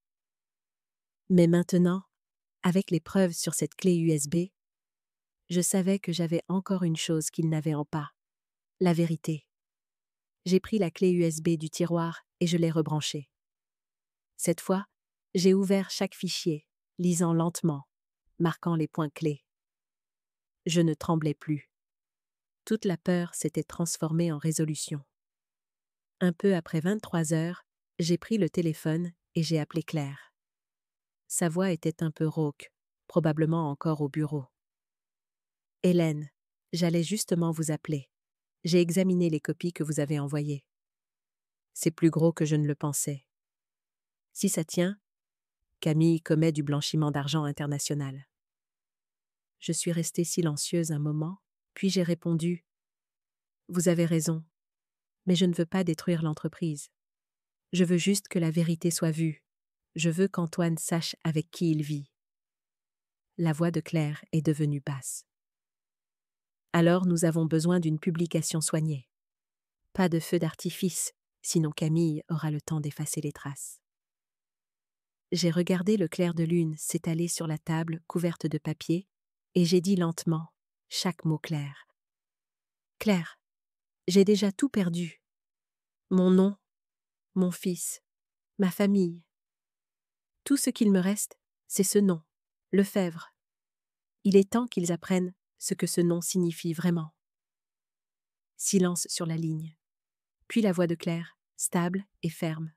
Mais maintenant, avec les preuves sur cette clé USB, je savais que j'avais encore une chose qu'il n'avait en pas, la vérité. J'ai pris la clé USB du tiroir et je l'ai rebranchée. Cette fois, j'ai ouvert chaque fichier, lisant lentement, marquant les points clés. Je ne tremblais plus. Toute la peur s'était transformée en résolution. Un peu après 23 heures, j'ai pris le téléphone et j'ai appelé Claire. Sa voix était un peu rauque, probablement encore au bureau. « Hélène, j'allais justement vous appeler. J'ai examiné les copies que vous avez envoyées. C'est plus gros que je ne le pensais. Si ça tient, Camille commet du blanchiment d'argent international. » Je suis restée silencieuse un moment, puis j'ai répondu « Vous avez raison, mais je ne veux pas détruire l'entreprise. Je veux juste que la vérité soit vue. Je veux qu'Antoine sache avec qui il vit. » La voix de Claire est devenue basse. « Alors nous avons besoin d'une publication soignée. Pas de feu d'artifice, sinon Camille aura le temps d'effacer les traces. » J'ai regardé le clair de lune s'étaler sur la table couverte de papier et j'ai dit lentement, chaque mot clair. « Claire, j'ai déjà tout perdu. Mon nom, mon fils, ma famille. Tout ce qu'il me reste, c'est ce nom, Lefebvre. Il est temps qu'ils apprennent ce que ce nom signifie vraiment. » Silence sur la ligne. Puis la voix de Claire, stable et ferme.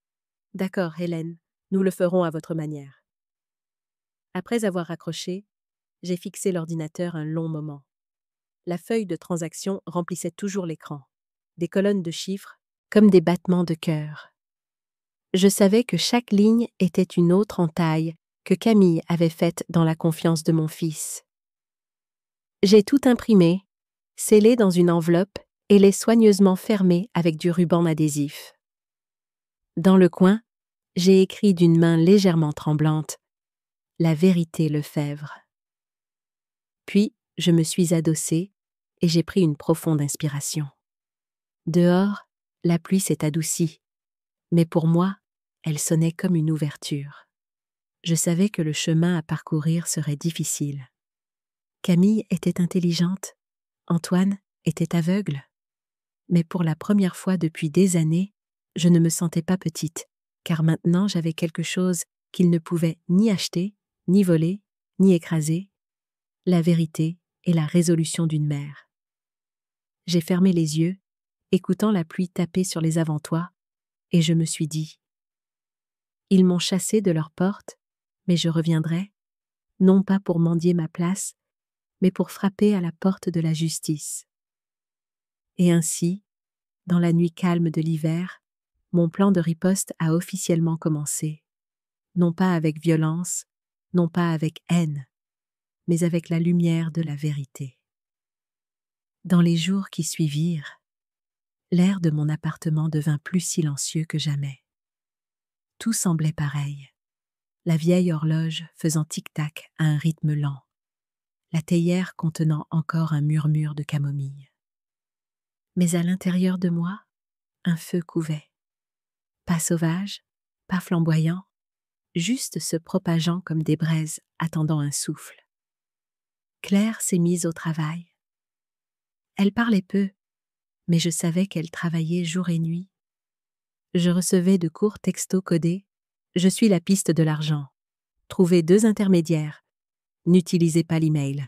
« D'accord, Hélène, nous le ferons à votre manière. » Après avoir raccroché, j'ai fixé l'ordinateur un long moment. La feuille de transaction remplissait toujours l'écran. Des colonnes de chiffres, comme des battements de cœur. Je savais que chaque ligne était une autre entaille que Camille avait faite dans la confiance de mon fils. J'ai tout imprimé, scellé dans une enveloppe et l'ai soigneusement fermé avec du ruban adhésif. Dans le coin, j'ai écrit d'une main légèrement tremblante « La vérité Lefebvre ». Puis, je me suis adossée et j'ai pris une profonde inspiration. Dehors, la pluie s'est adoucie, mais pour moi, elle sonnait comme une ouverture. Je savais que le chemin à parcourir serait difficile. Camille était intelligente, Antoine était aveugle. Mais pour la première fois depuis des années, je ne me sentais pas petite, car maintenant j'avais quelque chose qu'ils ne pouvaient ni acheter, ni voler, ni écraser, la vérité et la résolution d'une mère. J'ai fermé les yeux, écoutant la pluie taper sur les avant-toits, et je me suis dit « Ils m'ont chassée de leur porte, mais je reviendrai, non pas pour mendier ma place, mais pour frapper à la porte de la justice. » Et ainsi, dans la nuit calme de l'hiver, mon plan de riposte a officiellement commencé. Non pas avec violence, non pas avec haine, mais avec la lumière de la vérité. Dans les jours qui suivirent, l'air de mon appartement devint plus silencieux que jamais. Tout semblait pareil. La vieille horloge faisant tic-tac à un rythme lent, la théière contenant encore un murmure de camomille. Mais à l'intérieur de moi, un feu couvait. Pas sauvage, pas flamboyant, juste se propageant comme des braises attendant un souffle. Claire s'est mise au travail. Elle parlait peu, mais je savais qu'elle travaillait jour et nuit. Je recevais de courts textos codés. Je suis la piste de l'argent. Trouvez 2 intermédiaires. N'utilisez pas l'email.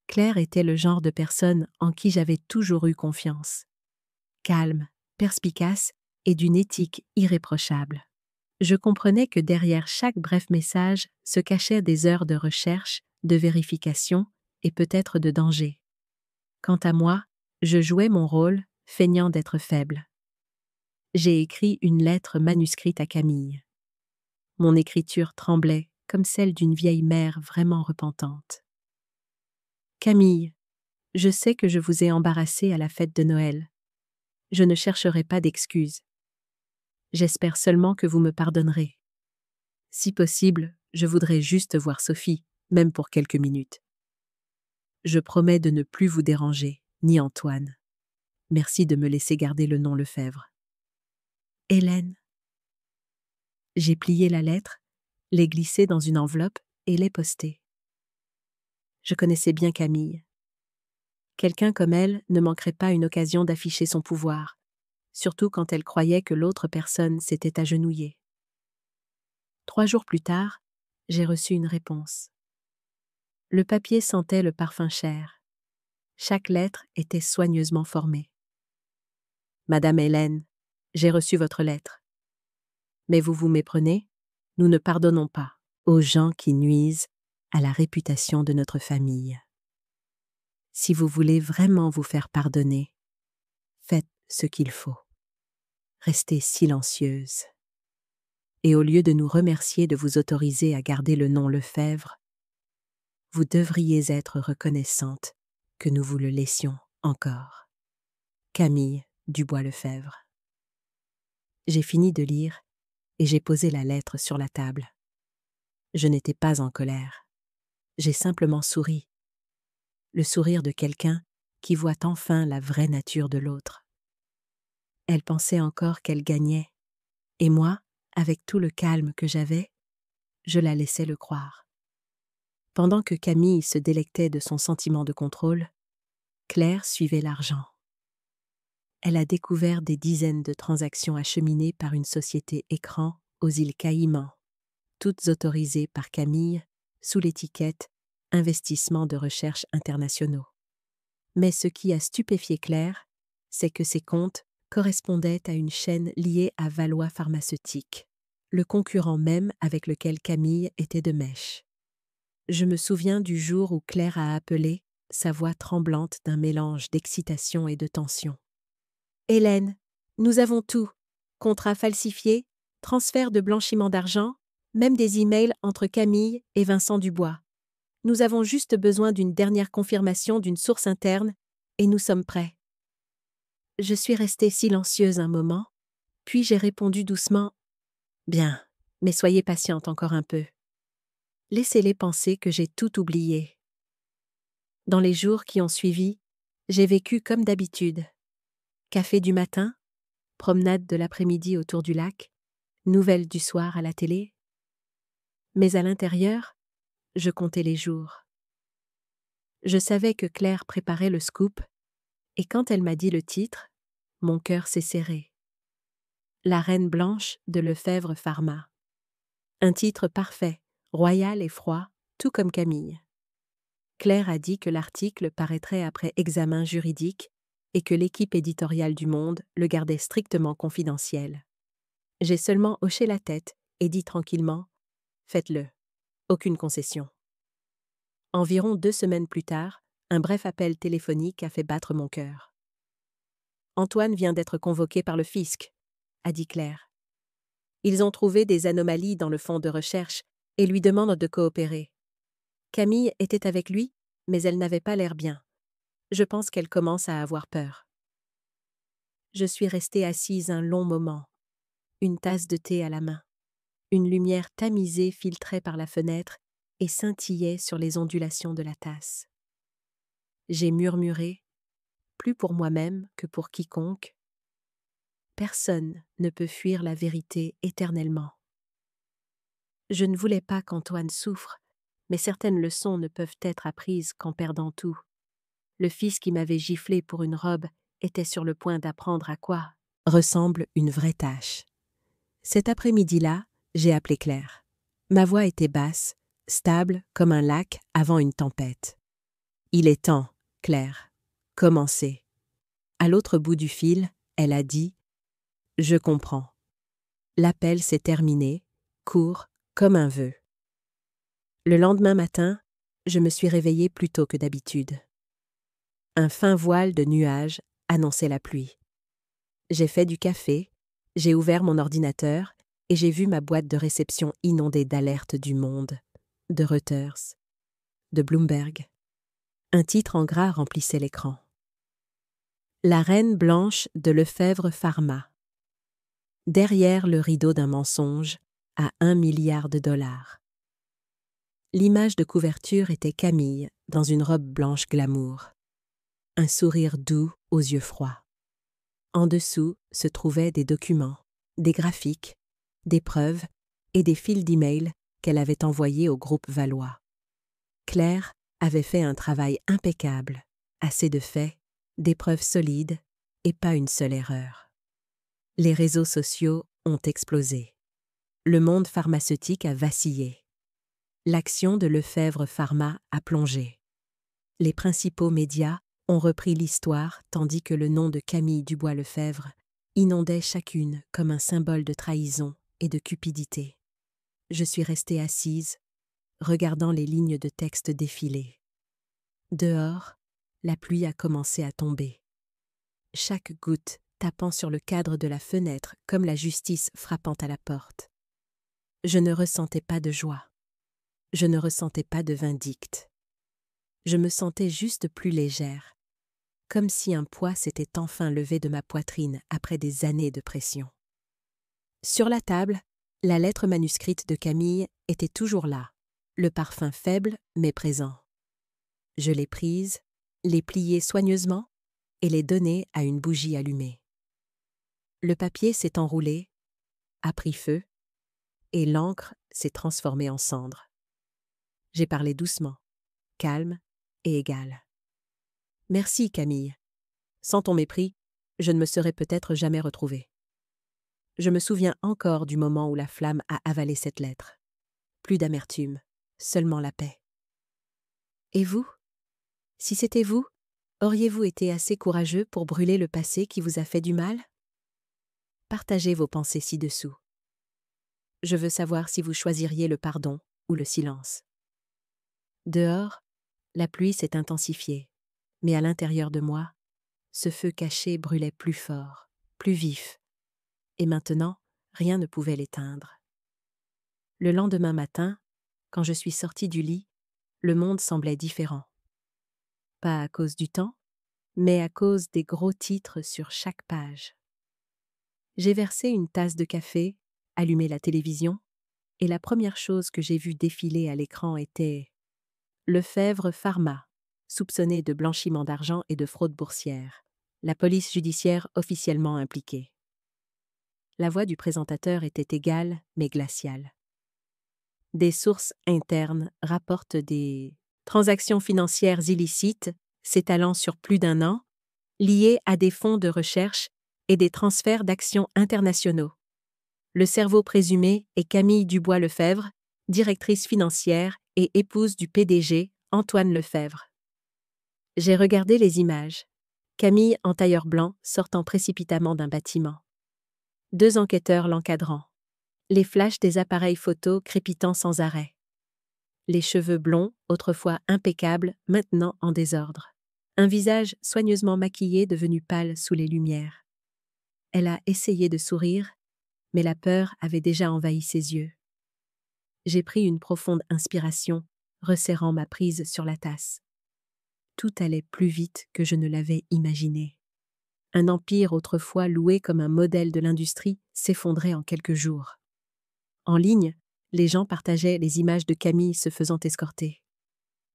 Claire était le genre de personne en qui j'avais toujours eu confiance. Calme, perspicace et d'une éthique irréprochable. Je comprenais que derrière chaque bref message se cachaient des heures de recherche, de vérification et peut-être de danger. Quant à moi, je jouais mon rôle, feignant d'être faible. J'ai écrit une lettre manuscrite à Camille. Mon écriture tremblait comme celle d'une vieille mère vraiment repentante. Camille, je sais que je vous ai embarrassée à la fête de Noël. Je ne chercherai pas d'excuses. J'espère seulement que vous me pardonnerez. Si possible, je voudrais juste voir Sophie, même pour quelques minutes. Je promets de ne plus vous déranger, ni Antoine. Merci de me laisser garder le nom Lefebvre. Hélène. J'ai plié la lettre, l'ai glissée dans une enveloppe et l'ai postée. Je connaissais bien Camille. Quelqu'un comme elle ne manquerait pas une occasion d'afficher son pouvoir, surtout quand elle croyait que l'autre personne s'était agenouillée. 3 jours plus tard, j'ai reçu une réponse. Le papier sentait le parfum cher. Chaque lettre était soigneusement formée. Madame Hélène, j'ai reçu votre lettre. Mais vous vous méprenez, nous ne pardonnons pas aux gens qui nuisent à la réputation de notre famille. Si vous voulez vraiment vous faire pardonner, faites ce qu'il faut. Restez silencieuse. Et au lieu de nous remercier de vous autoriser à garder le nom Lefebvre, vous devriez être reconnaissante que nous vous le laissions encore. Camille Dubois-Lefebvre. J'ai fini de lire et j'ai posé la lettre sur la table. Je n'étais pas en colère. J'ai simplement souri. Le sourire de quelqu'un qui voit enfin la vraie nature de l'autre. Elle pensait encore qu'elle gagnait, et moi, avec tout le calme que j'avais, je la laissais le croire. Pendant que Camille se délectait de son sentiment de contrôle, Claire suivait l'argent. Elle a découvert des dizaines de transactions acheminées par une société écran aux îles Caïmans, toutes autorisées par Camille sous l'étiquette « Investissements de recherche internationaux ». Mais ce qui a stupéfié Claire, c'est que ces comptes correspondaient à une chaîne liée à Valois Pharmaceutique, le concurrent même avec lequel Camille était de mèche. Je me souviens du jour où Claire a appelé, sa voix tremblante d'un mélange d'excitation et de tension. « Hélène, nous avons tout. Contrat falsifié, transfert de blanchiment d'argent, même des emails entre Camille et Vincent Dubois. Nous avons juste besoin d'une dernière confirmation d'une source interne et nous sommes prêts. » Je suis restée silencieuse un moment, puis j'ai répondu doucement « Bien, mais soyez patiente encore un peu. Laissez-les penser que j'ai tout oublié. » Dans les jours qui ont suivi, j'ai vécu comme d'habitude. Café du matin, promenade de l'après-midi autour du lac, nouvelles du soir à la télé. Mais à l'intérieur, je comptais les jours. Je savais que Claire préparait le scoop, et quand elle m'a dit le titre, mon cœur s'est serré. La Reine Blanche de Lefebvre Pharma. Un titre parfait, royal et froid, tout comme Camille. Claire a dit que l'article paraîtrait après examen juridique et que l'équipe éditoriale du Monde le gardait strictement confidentiel. J'ai seulement hoché la tête et dit tranquillement « Faites-le, aucune concession ». Environ 2 semaines plus tard, un bref appel téléphonique a fait battre mon cœur. « Antoine vient d'être convoqué par le fisc », a dit Claire. « Ils ont trouvé des anomalies dans le fonds de recherche et lui demandent de coopérer. Camille était avec lui, mais elle n'avait pas l'air bien. Je pense qu'elle commence à avoir peur. » Je suis restée assise un long moment, une tasse de thé à la main. Une lumière tamisée filtrait par la fenêtre et scintillait sur les ondulations de la tasse. J'ai murmuré, plus pour moi-même que pour quiconque, « Personne ne peut fuir la vérité éternellement. » Je ne voulais pas qu'Antoine souffre, mais certaines leçons ne peuvent être apprises qu'en perdant tout. le fils qui m'avait giflé pour une robe était sur le point d'apprendre à quoi ressemble une vraie tâche. Cet après-midi-là, j'ai appelé Claire. Ma voix était basse, stable comme un lac avant une tempête. « Il est temps, Claire. Commencez. » À l'autre bout du fil, elle a dit « Je comprends. » L'appel s'est terminé, court, comme un vœu. Le lendemain matin, je me suis réveillée plus tôt que d'habitude. Un fin voile de nuages annonçait la pluie. J'ai fait du café, j'ai ouvert mon ordinateur et j'ai vu ma boîte de réception inondée d'alertes du Monde, de Reuters, de Bloomberg. Un titre en gras remplissait l'écran. La reine blanche de Lefebvre Pharma. Derrière le rideau d'un mensonge à 1 milliard de dollars. L'image de couverture était Camille dans une robe blanche glamour. Un sourire doux aux yeux froids. En dessous se trouvaient des documents, des graphiques, des preuves et des fils d'email qu'elle avait envoyés au groupe Valois. Claire avait fait un travail impeccable, assez de faits, des preuves solides et pas une seule erreur. Les réseaux sociaux ont explosé. Le monde pharmaceutique a vacillé. L'action de Lefebvre Pharma a plongé. Les principaux médias ont repris l'histoire tandis que le nom de Camille Dubois-Lefebvre inondait chacune comme un symbole de trahison et de cupidité. Je suis restée assise, regardant les lignes de texte défiler. Dehors, la pluie a commencé à tomber. Chaque goutte tapant sur le cadre de la fenêtre comme la justice frappant à la porte. Je ne ressentais pas de joie. Je ne ressentais pas de vindicte. Je me sentais juste plus légère, comme si un poids s'était enfin levé de ma poitrine après des années de pression. Sur la table, la lettre manuscrite de Camille était toujours là, le parfum faible mais présent. Je l'ai prise, l'ai pliée soigneusement et l'ai donnée à une bougie allumée. Le papier s'est enroulé, a pris feu, et l'encre s'est transformée en cendre. J'ai parlé doucement, calme et égale. « Merci, Camille. Sans ton mépris, je ne me serais peut-être jamais retrouvée. » Je me souviens encore du moment où la flamme a avalé cette lettre. Plus d'amertume, seulement la paix. Et vous? Si c'était vous, auriez-vous été assez courageux pour brûler le passé qui vous a fait du mal? Partagez vos pensées ci-dessous. Je veux savoir si vous choisiriez le pardon ou le silence. Dehors, la pluie s'est intensifiée, mais à l'intérieur de moi, ce feu caché brûlait plus fort, plus vif, et maintenant, rien ne pouvait l'éteindre. Le lendemain matin, quand je suis sortie du lit, le monde semblait différent. Pas à cause du temps, mais à cause des gros titres sur chaque page. J'ai versé une tasse de café, allumé la télévision, et la première chose que j'ai vue défiler à l'écran était Lefebvre Pharma, soupçonné de blanchiment d'argent et de fraude boursière. La police judiciaire officiellement impliquée. La voix du présentateur était égale mais glaciale. Des sources internes rapportent des transactions financières illicites s'étalant sur plus d'1 an, liées à des fonds de recherche et des transferts d'actions internationaux. Le cerveau présumé est Camille Dubois-Lefebvre, directrice financière et épouse du PDG Antoine Lefebvre. J'ai regardé les images. Camille en tailleur blanc sortant précipitamment d'un bâtiment. 2 enquêteurs l'encadrant. Les flashs des appareils photo crépitant sans arrêt. Les cheveux blonds, autrefois impeccables, maintenant en désordre. Un visage soigneusement maquillé devenu pâle sous les lumières. Elle a essayé de sourire, mais la peur avait déjà envahi ses yeux. J'ai pris une profonde inspiration, resserrant ma prise sur la tasse. Tout allait plus vite que je ne l'avais imaginé. Un empire autrefois loué comme un modèle de l'industrie s'effondrait en quelques jours. En ligne, les gens partageaient les images de Camille se faisant escorter.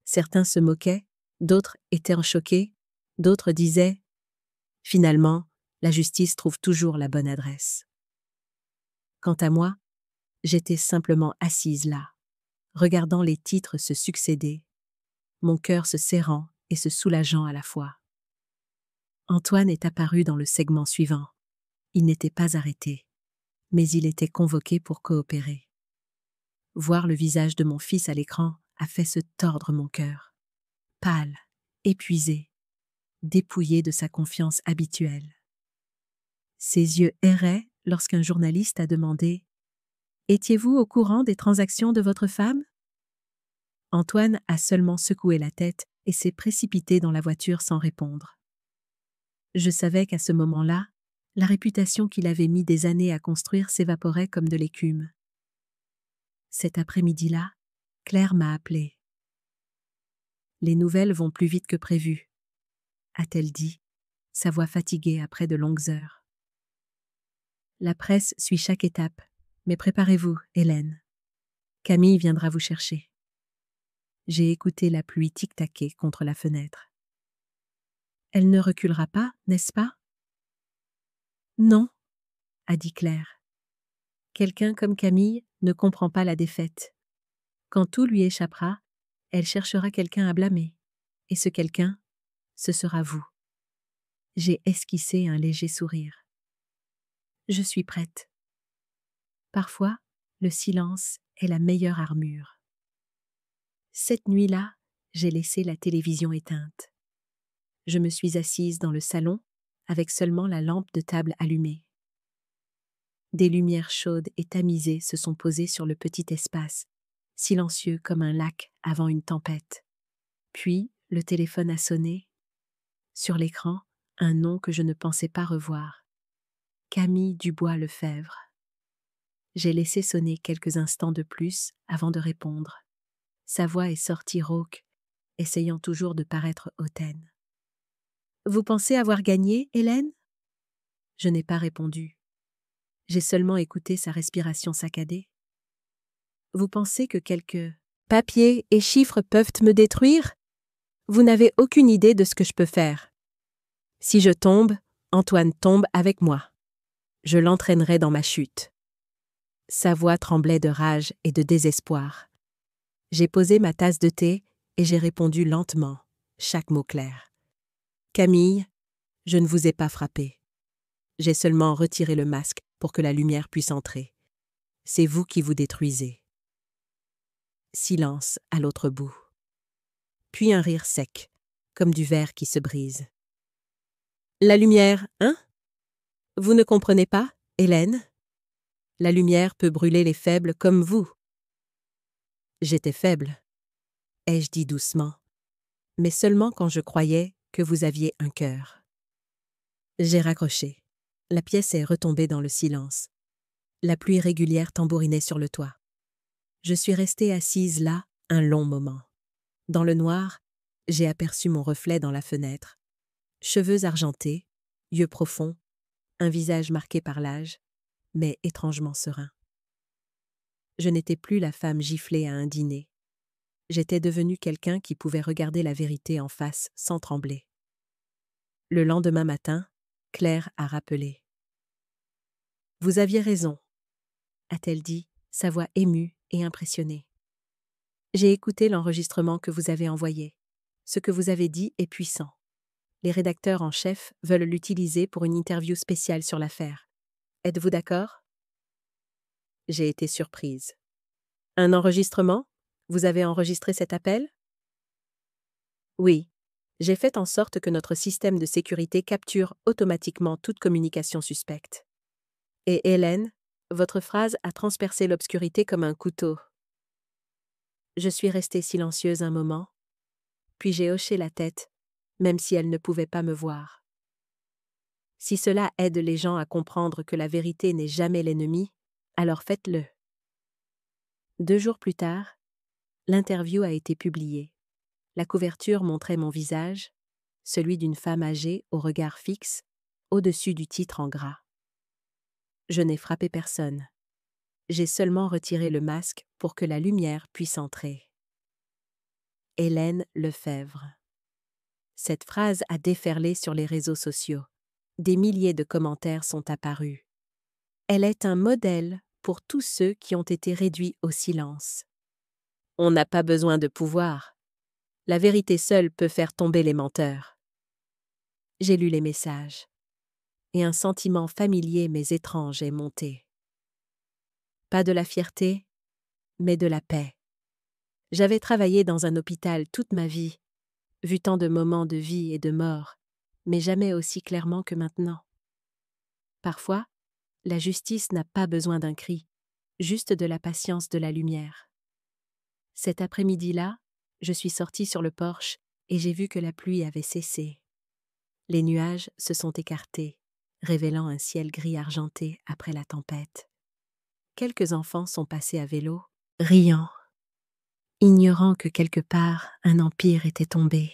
Certains se moquaient, d'autres étaient choqués, d'autres disaient « Finalement, la justice trouve toujours la bonne adresse. » Quant à moi, j'étais simplement assise là, regardant les titres se succéder, mon cœur se serrant et se soulageant à la fois. Antoine est apparu dans le segment suivant. Il n'était pas arrêté, mais il était convoqué pour coopérer. Voir le visage de mon fils à l'écran a fait se tordre mon cœur. Pâle, épuisé, dépouillé de sa confiance habituelle. Ses yeux erraient lorsqu'un journaliste a demandé « Étiez-vous au courant des transactions de votre femme ?» Antoine a seulement secoué la tête et s'est précipité dans la voiture sans répondre. Je savais qu'à ce moment-là, la réputation qu'il avait mis des années à construire s'évaporait comme de l'écume. Cet après-midi-là, Claire m'a appelé. « Les nouvelles vont plus vite que prévu », a-t-elle dit, sa voix fatiguée après de longues heures. La presse suit chaque étape, mais préparez-vous, Hélène. Camille viendra vous chercher. J'ai écouté la pluie tic-taquer contre la fenêtre. Elle ne reculera pas, n'est-ce pas? Non, a dit Claire. Quelqu'un comme Camille ne comprend pas la défaite. Quand tout lui échappera, elle cherchera quelqu'un à blâmer. Et ce quelqu'un, ce sera vous. J'ai esquissé un léger sourire. Je suis prête. Parfois, le silence est la meilleure armure. Cette nuit-là, j'ai laissé la télévision éteinte. Je me suis assise dans le salon avec seulement la lampe de table allumée. Des lumières chaudes et tamisées se sont posées sur le petit espace, silencieux comme un lac avant une tempête. Puis, le téléphone a sonné. Sur l'écran, un nom que je ne pensais pas revoir. Camille Dubois-Lefèvre. J'ai laissé sonner quelques instants de plus avant de répondre. Sa voix est sortie rauque, essayant toujours de paraître hautaine. « Vous pensez avoir gagné, Hélène ?» Je n'ai pas répondu. J'ai seulement écouté sa respiration saccadée. « Vous pensez que quelques papiers et chiffres peuvent me détruire ? Vous n'avez aucune idée de ce que je peux faire. Si je tombe, Antoine tombe avec moi. Je l'entraînerai dans ma chute. » Sa voix tremblait de rage et de désespoir. J'ai posé ma tasse de thé et j'ai répondu lentement, chaque mot clair. « Camille, je ne vous ai pas frappé. J'ai seulement retiré le masque pour que la lumière puisse entrer. C'est vous qui vous détruisez. » Silence à l'autre bout. Puis un rire sec, comme du verre qui se brise. « La lumière, hein? Vous ne comprenez pas, Hélène? La lumière peut brûler les faibles comme vous. » J'étais faible, ai-je dit doucement, mais seulement quand je croyais que vous aviez un cœur. J'ai raccroché. La pièce est retombée dans le silence. La pluie régulière tambourinait sur le toit. Je suis restée assise là un long moment. Dans le noir, j'ai aperçu mon reflet dans la fenêtre. Cheveux argentés, yeux profonds, un visage marqué par l'âge, mais étrangement serein. Je n'étais plus la femme giflée à un dîner. J'étais devenue quelqu'un qui pouvait regarder la vérité en face sans trembler. Le lendemain matin, Claire a rappelé. « Vous aviez raison, » a-t-elle dit, sa voix émue et impressionnée. « J'ai écouté l'enregistrement que vous avez envoyé. Ce que vous avez dit est puissant. Les rédacteurs en chef veulent l'utiliser pour une interview spéciale sur l'affaire. Êtes-vous d'accord ?» J'ai été surprise. « Un enregistrement ? Vous avez enregistré cet appel ? » Oui, j'ai fait en sorte que notre système de sécurité capture automatiquement toute communication suspecte. Et Hélène, votre phrase a transpercé l'obscurité comme un couteau. Je suis restée silencieuse un moment, puis j'ai hoché la tête, même si elle ne pouvait pas me voir. Si cela aide les gens à comprendre que la vérité n'est jamais l'ennemi, alors faites-le. 2 jours plus tard, l'interview a été publiée. La couverture montrait mon visage, celui d'une femme âgée au regard fixe, au-dessus du titre en gras. Je n'ai frappé personne. J'ai seulement retiré le masque pour que la lumière puisse entrer. Hélène Lefèvre. Cette phrase a déferlé sur les réseaux sociaux. Des milliers de commentaires sont apparus. Elle est un modèle pour tous ceux qui ont été réduits au silence. On n'a pas besoin de pouvoir. La vérité seule peut faire tomber les menteurs. J'ai lu les messages, et un sentiment familier mais étrange est monté. Pas de la fierté, mais de la paix. J'avais travaillé dans un hôpital toute ma vie, vu tant de moments de vie et de mort, mais jamais aussi clairement que maintenant. Parfois, la justice n'a pas besoin d'un cri, juste de la patience de la lumière. Cet après-midi-là, je suis sortie sur le porche et j'ai vu que la pluie avait cessé. Les nuages se sont écartés, révélant un ciel gris argenté après la tempête. Quelques enfants sont passés à vélo, riant, ignorant que quelque part un empire était tombé.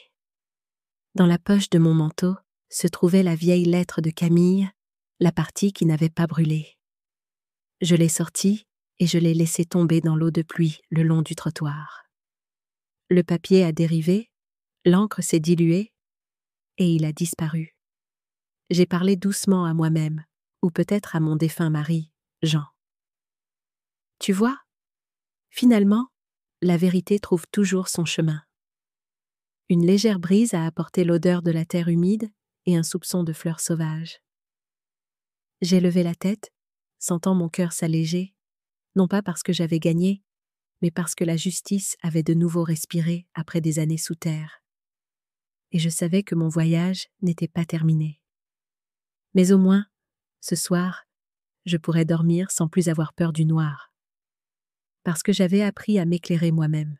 Dans la poche de mon manteau se trouvait la vieille lettre de Camille, la partie qui n'avait pas brûlé. Je l'ai sortie et je l'ai laissée tomber dans l'eau de pluie le long du trottoir. Le papier a dérivé, l'encre s'est diluée et il a disparu. J'ai parlé doucement à moi-même, ou peut-être à mon défunt mari, Jean. Tu vois, finalement, la vérité trouve toujours son chemin. Une légère brise a apporté l'odeur de la terre humide et un soupçon de fleurs sauvages. J'ai levé la tête, sentant mon cœur s'alléger, non pas parce que j'avais gagné, mais parce que la justice avait de nouveau respiré après des années sous terre. Et je savais que mon voyage n'était pas terminé. Mais au moins, ce soir, je pourrais dormir sans plus avoir peur du noir. Parce que j'avais appris à m'éclairer moi-même.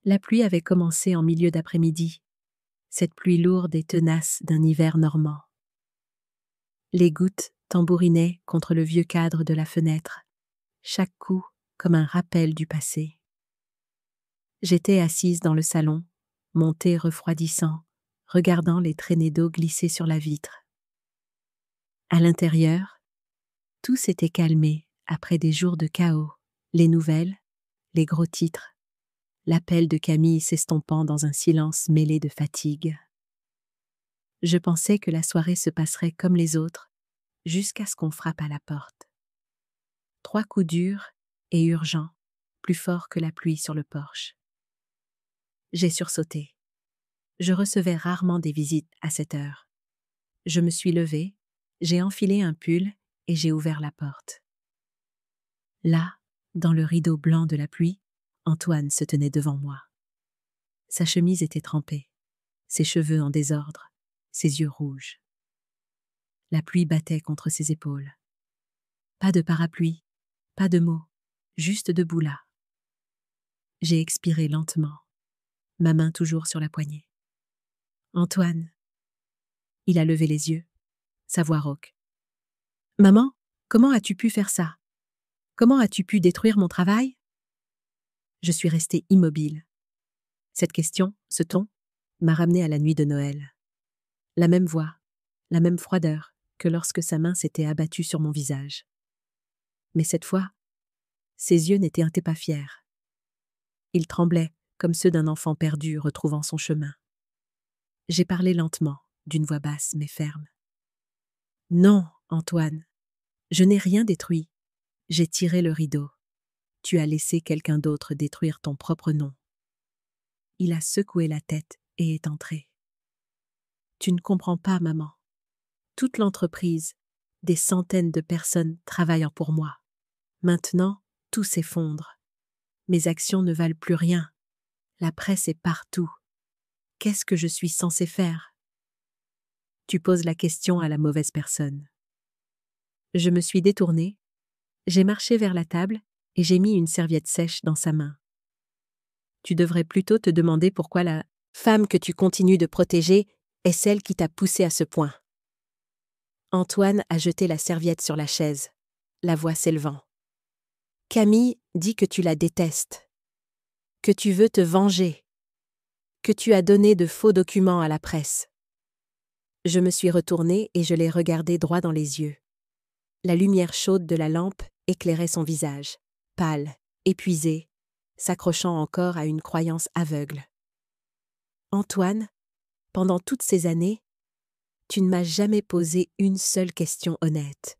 La pluie avait commencé en milieu d'après-midi, cette pluie lourde et tenace d'un hiver normand. Les gouttes tambourinaient contre le vieux cadre de la fenêtre, chaque coup comme un rappel du passé. J'étais assise dans le salon, mon thé refroidissant, regardant les traînées d'eau glisser sur la vitre. À l'intérieur, tout s'était calmé après des jours de chaos, les nouvelles, les gros titres, l'appel de Camille s'estompant dans un silence mêlé de fatigue. Je pensais que la soirée se passerait comme les autres, jusqu'à ce qu'on frappe à la porte. 3 coups durs et urgents, plus forts que la pluie sur le porche. J'ai sursauté. Je recevais rarement des visites à cette heure. Je me suis levée, j'ai enfilé un pull et j'ai ouvert la porte. Là, dans le rideau blanc de la pluie, Antoine se tenait devant moi. Sa chemise était trempée, ses cheveux en désordre, ses yeux rouges. La pluie battait contre ses épaules. Pas de parapluie, pas de mots, juste debout là. J'ai expiré lentement, ma main toujours sur la poignée. Antoine. Il a levé les yeux, sa voix rauque. Maman, comment as-tu pu faire ça? Comment as-tu pu détruire mon travail? Je suis restée immobile. Cette question, ce ton, m'a ramenée à la nuit de Noël. La même voix, la même froideur que lorsque sa main s'était abattue sur mon visage. Mais cette fois, ses yeux n'étaient pas fiers. Ils tremblaient comme ceux d'un enfant perdu retrouvant son chemin. J'ai parlé lentement, d'une voix basse mais ferme. Non, Antoine, je n'ai rien détruit. J'ai tiré le rideau. Tu as laissé quelqu'un d'autre détruire ton propre nom. Il a secoué la tête et est entré. Tu ne comprends pas, maman. Toute l'entreprise, des centaines de personnes travaillant pour moi. Maintenant, tout s'effondre. Mes actions ne valent plus rien. La presse est partout. Qu'est-ce que je suis censée faire? Tu poses la question à la mauvaise personne. Je me suis détournée, j'ai marché vers la table et j'ai mis une serviette sèche dans sa main. Tu devrais plutôt te demander pourquoi la femme que tu continues de protéger est celle qui t'a poussé à ce point. Antoine a jeté la serviette sur la chaise, la voix s'élevant. Camille dit que tu la détestes, que tu veux te venger, que tu as donné de faux documents à la presse. Je me suis retournée et je l'ai regardé droit dans les yeux. La lumière chaude de la lampe éclairait son visage, pâle, épuisé, s'accrochant encore à une croyance aveugle. Antoine, pendant toutes ces années, tu ne m'as jamais posé une seule question honnête.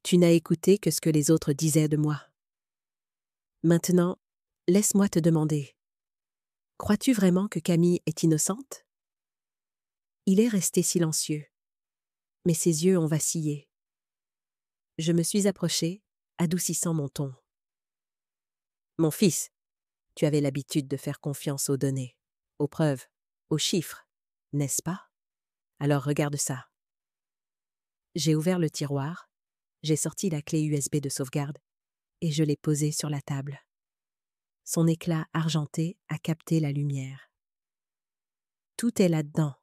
Tu n'as écouté que ce que les autres disaient de moi. Maintenant, laisse-moi te demander. Crois-tu vraiment que Camille est innocente? Il est resté silencieux, mais ses yeux ont vacillé. Je me suis approchée, adoucissant mon ton. Mon fils, tu avais l'habitude de faire confiance aux données, aux preuves, aux chiffres, n'est-ce pas? Alors regarde ça. J'ai ouvert le tiroir, j'ai sorti la clé USB de sauvegarde et je l'ai posée sur la table. Son éclat argenté a capté la lumière. Tout est là-dedans.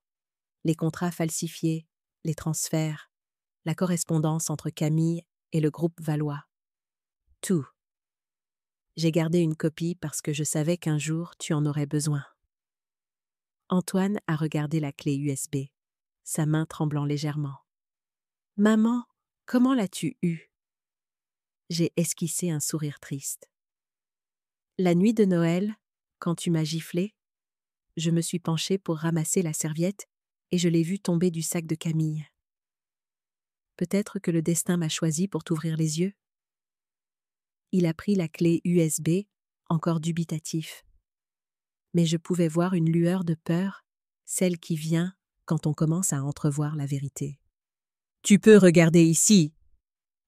Les contrats falsifiés, les transferts, la correspondance entre Camille et le groupe Valois. Tout. J'ai gardé une copie parce que je savais qu'un jour tu en aurais besoin. Antoine a regardé la clé USB, sa main tremblant légèrement. « Maman, comment l'as-tu eue » J'ai esquissé un sourire triste. La nuit de Noël, quand tu m'as giflé, je me suis penchée pour ramasser la serviette et je l'ai vue tomber du sac de Camille. Peut-être que le destin m'a choisi pour t'ouvrir les yeux. Il a pris la clé USB, encore dubitatif. Mais je pouvais voir une lueur de peur, celle qui vient quand on commence à entrevoir la vérité. Tu peux regarder ici.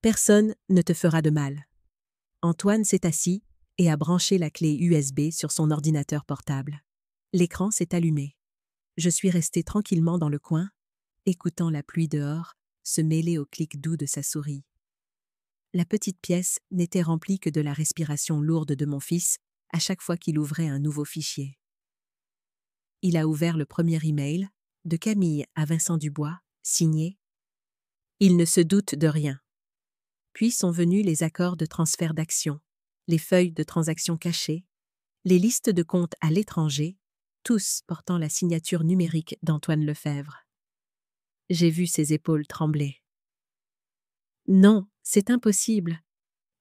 Personne ne te fera de mal. Antoine s'est assis et a branché la clé USB sur son ordinateur portable. L'écran s'est allumé. Je suis restée tranquillement dans le coin, écoutant la pluie dehors se mêler au clic doux de sa souris. La petite pièce n'était remplie que de la respiration lourde de mon fils à chaque fois qu'il ouvrait un nouveau fichier. Il a ouvert le premier email, de Camille à Vincent Dubois, signé « Il ne se doute de rien ». Puis sont venus les accords de transfert d'actions, les feuilles de transactions cachées, les listes de comptes à l'étranger, tous portant la signature numérique d'Antoine Lefebvre. J'ai vu ses épaules trembler. Non, c'est impossible.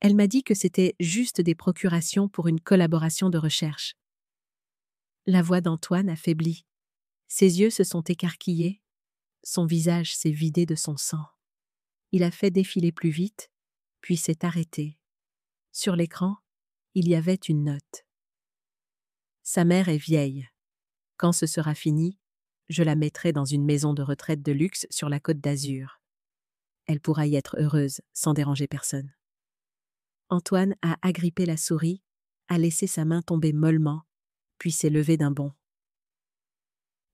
Elle m'a dit que c'était juste des procurations pour une collaboration de recherche. La voix d'Antoine a faibli. Ses yeux se sont écarquillés. Son visage s'est vidé de son sang. Il a fait défiler plus vite, puis s'est arrêté. Sur l'écran, il y avait une note. Sa mère est vieille. Quand ce sera fini, je la mettrai dans une maison de retraite de luxe sur la Côte d'Azur. Elle pourra y être heureuse sans déranger personne. Antoine a agrippé la souris, a laissé sa main tomber mollement, puis s'est levé d'un bond.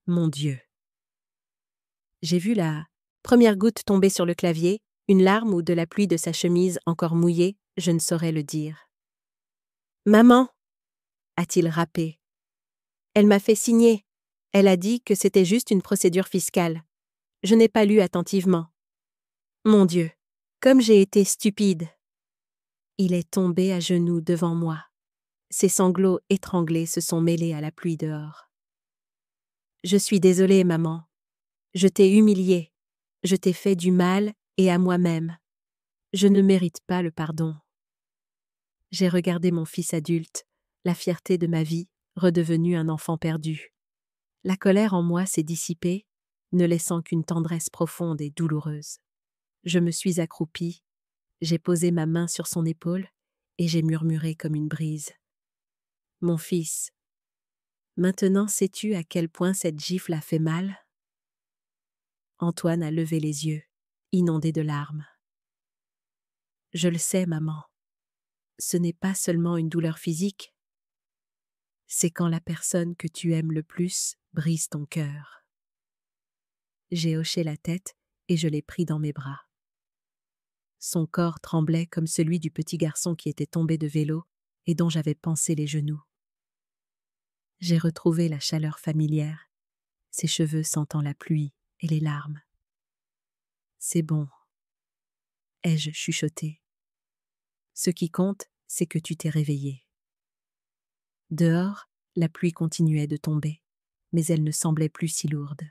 Mon Dieu! J'ai vu la première goutte tomber sur le clavier, une larme ou de la pluie de sa chemise encore mouillée, je ne saurais le dire. « Maman » a-t-il râpé. Elle m'a fait signer. Elle a dit que c'était juste une procédure fiscale. Je n'ai pas lu attentivement. Mon Dieu, comme j'ai été stupide. Il est tombé à genoux devant moi. Ses sanglots étranglés se sont mêlés à la pluie dehors. Je suis désolée, maman. Je t'ai humiliée. Je t'ai fait du mal et à moi-même. Je ne mérite pas le pardon. J'ai regardé mon fils adulte, la fierté de ma vie, redevenu un enfant perdu. La colère en moi s'est dissipée, ne laissant qu'une tendresse profonde et douloureuse. Je me suis accroupie, j'ai posé ma main sur son épaule et j'ai murmuré comme une brise. « Mon fils, maintenant sais-tu à quel point cette gifle a fait mal ?» Antoine a levé les yeux, inondé de larmes. « Je le sais, maman. Ce n'est pas seulement une douleur physique. C'est quand la personne que tu aimes le plus brise ton cœur. » J'ai hoché la tête et je l'ai pris dans mes bras. Son corps tremblait comme celui du petit garçon qui était tombé de vélo et dont j'avais pansé les genoux. J'ai retrouvé la chaleur familière, ses cheveux sentant la pluie et les larmes. « C'est bon, » ai-je chuchoté. « Ce qui compte, c'est que tu t'es réveillé. » Dehors, la pluie continuait de tomber, mais elle ne semblait plus si lourde.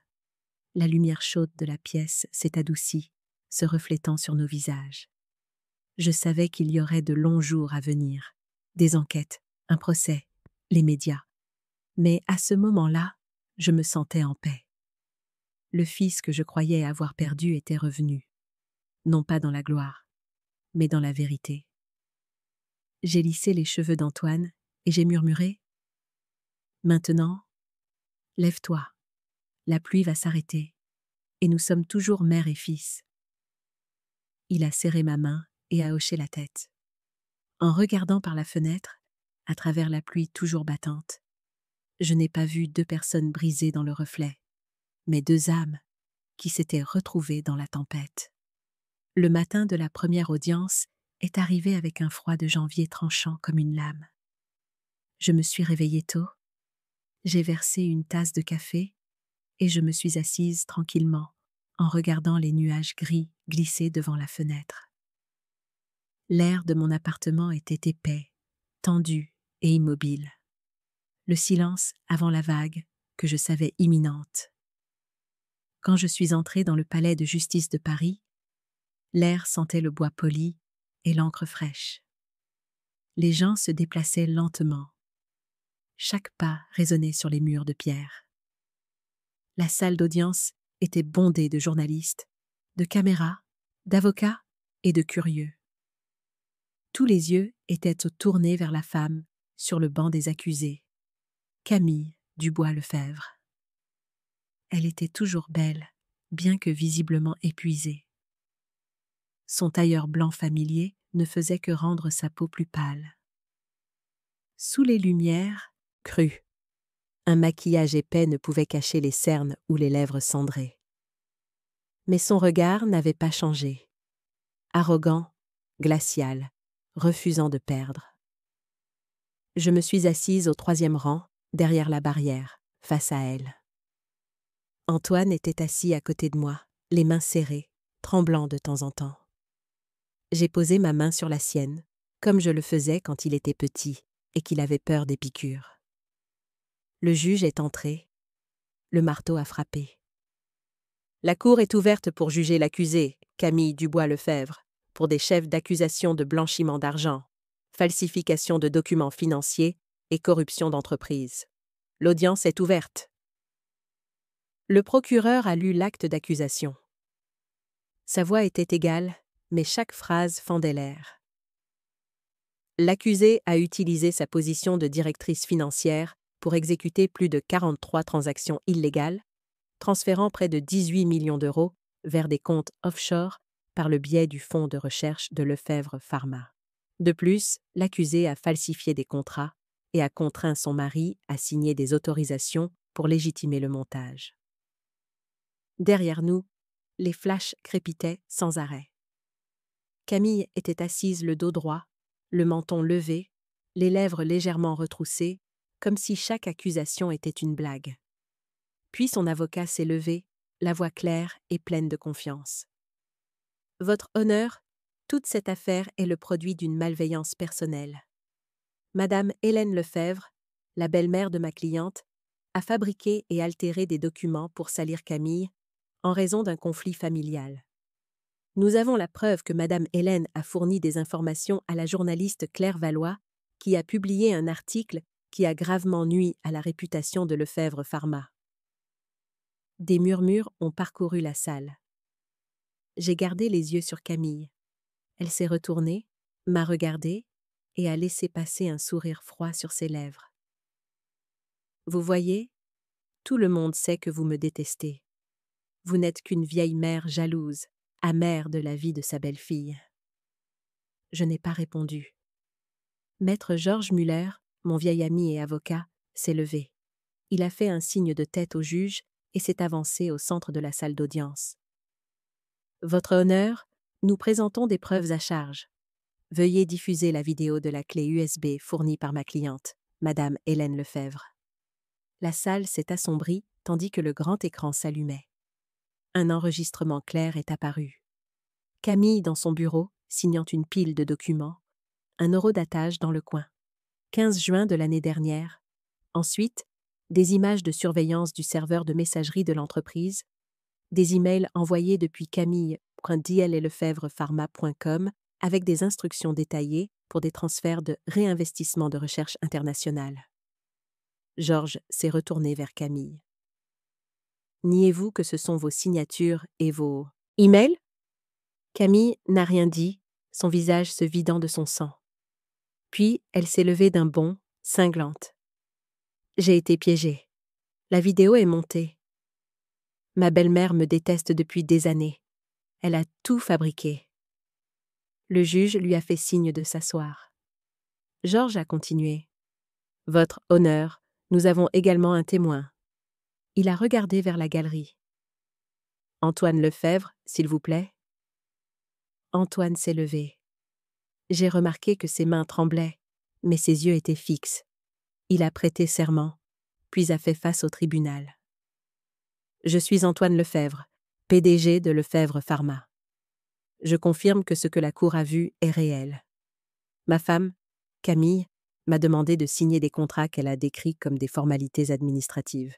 La lumière chaude de la pièce s'est adoucie, se reflétant sur nos visages. Je savais qu'il y aurait de longs jours à venir, des enquêtes, un procès, les médias. Mais à ce moment-là, je me sentais en paix. Le fils que je croyais avoir perdu était revenu, non pas dans la gloire, mais dans la vérité. J'ai lissé les cheveux d'Antoine et j'ai murmuré Maintenant, lève-toi. La pluie va s'arrêter, et nous sommes toujours mère et fils. Il a serré ma main et a hoché la tête. En regardant par la fenêtre, à travers la pluie toujours battante, je n'ai pas vu deux personnes brisées dans le reflet, mais deux âmes qui s'étaient retrouvées dans la tempête. Le matin de la première audience est arrivé avec un froid de janvier tranchant comme une lame. Je me suis réveillée tôt, j'ai versé une tasse de café et je me suis assise tranquillement en regardant les nuages gris glisser devant la fenêtre. L'air de mon appartement était épais, tendu et immobile. Le silence avant la vague que je savais imminente. Quand je suis entrée dans le palais de justice de Paris, l'air sentait le bois poli et l'encre fraîche. Les gens se déplaçaient lentement. Chaque pas résonnait sur les murs de pierre. La salle d'audience était bondée de journalistes, de caméras, d'avocats et de curieux. Tous les yeux étaient tournés vers la femme sur le banc des accusés, Camille Dubois-Lefèvre. Elle était toujours belle, bien que visiblement épuisée. Son tailleur blanc familier ne faisait que rendre sa peau plus pâle. Sous les lumières, crues, un maquillage épais ne pouvait cacher les cernes ou les lèvres cendrées. Mais son regard n'avait pas changé. Arrogant, glacial, refusant de perdre. Je me suis assise au 3e rang, derrière la barrière, face à elle. Antoine était assis à côté de moi, les mains serrées, tremblant de temps en temps. J'ai posé ma main sur la sienne, comme je le faisais quand il était petit et qu'il avait peur des piqûres. Le juge est entré. Le marteau a frappé. La cour est ouverte pour juger l'accusé, Camille Dubois-Lefèvre, pour des chefs d'accusation de blanchiment d'argent, falsification de documents financiers et corruption d'entreprise. L'audience est ouverte. Le procureur a lu l'acte d'accusation. Sa voix était égale, mais chaque phrase fendait l'air. L'accusée a utilisé sa position de directrice financière pour exécuter plus de 43 transactions illégales, transférant près de 18 millions d'euros vers des comptes offshore par le biais du fonds de recherche de Lefèvre Pharma. De plus, l'accusée a falsifié des contrats et a contraint son mari à signer des autorisations pour légitimer le montage. Derrière nous, les flashs crépitaient sans arrêt. Camille était assise le dos droit, le menton levé, les lèvres légèrement retroussées, comme si chaque accusation était une blague. Puis son avocat s'est levé, la voix claire et pleine de confiance. « Votre honneur, toute cette affaire est le produit d'une malveillance personnelle. Madame Hélène Lefèvre, la belle-mère de ma cliente, a fabriqué et altéré des documents pour salir Camille en raison d'un conflit familial. Nous avons la preuve que Madame Hélène a fourni des informations à la journaliste Claire Valois, qui a publié un article qui a gravement nui à la réputation de Lefèvre Pharma. » Des murmures ont parcouru la salle. J'ai gardé les yeux sur Camille. Elle s'est retournée, m'a regardée et a laissé passer un sourire froid sur ses lèvres. « Vous voyez, tout le monde sait que vous me détestez. Vous n'êtes qu'une vieille mère jalouse, amère de la vie de sa belle-fille. » Je n'ai pas répondu. Maître Georges Muller, mon vieil ami et avocat, s'est levé. Il a fait un signe de tête au juge et s'est avancé au centre de la salle d'audience. « Votre honneur, nous présentons des preuves à charge. Veuillez diffuser la vidéo de la clé USB fournie par ma cliente, Madame Hélène Lefèvre. » La salle s'est assombrie tandis que le grand écran s'allumait. Un enregistrement clair est apparu. Camille dans son bureau, signant une pile de documents, un horodatage dans le coin. 15 juin de l'année dernière. Ensuite, des images de surveillance du serveur de messagerie de l'entreprise, des emails envoyés depuis camille.diellelefèvrepharma.com avec des instructions détaillées pour des transferts de réinvestissement de recherche internationale. Georges s'est retourné vers Camille. « Niez-vous que ce sont vos signatures et vos emails ?» Camille n'a rien dit, son visage se vidant de son sang. Puis elle s'est levée d'un bond, cinglante. J'ai été piégée. La vidéo est montée. Ma belle-mère me déteste depuis des années. Elle a tout fabriqué. Le juge lui a fait signe de s'asseoir. Georges a continué. Votre honneur, nous avons également un témoin. Il a regardé vers la galerie. Antoine Lefebvre, s'il vous plaît. Antoine s'est levé. J'ai remarqué que ses mains tremblaient, mais ses yeux étaient fixes. Il a prêté serment, puis a fait face au tribunal. Je suis Antoine Lefebvre, PDG de Lefebvre Pharma. Je confirme que ce que la Cour a vu est réel. Ma femme, Camille, m'a demandé de signer des contrats qu'elle a décrits comme des formalités administratives.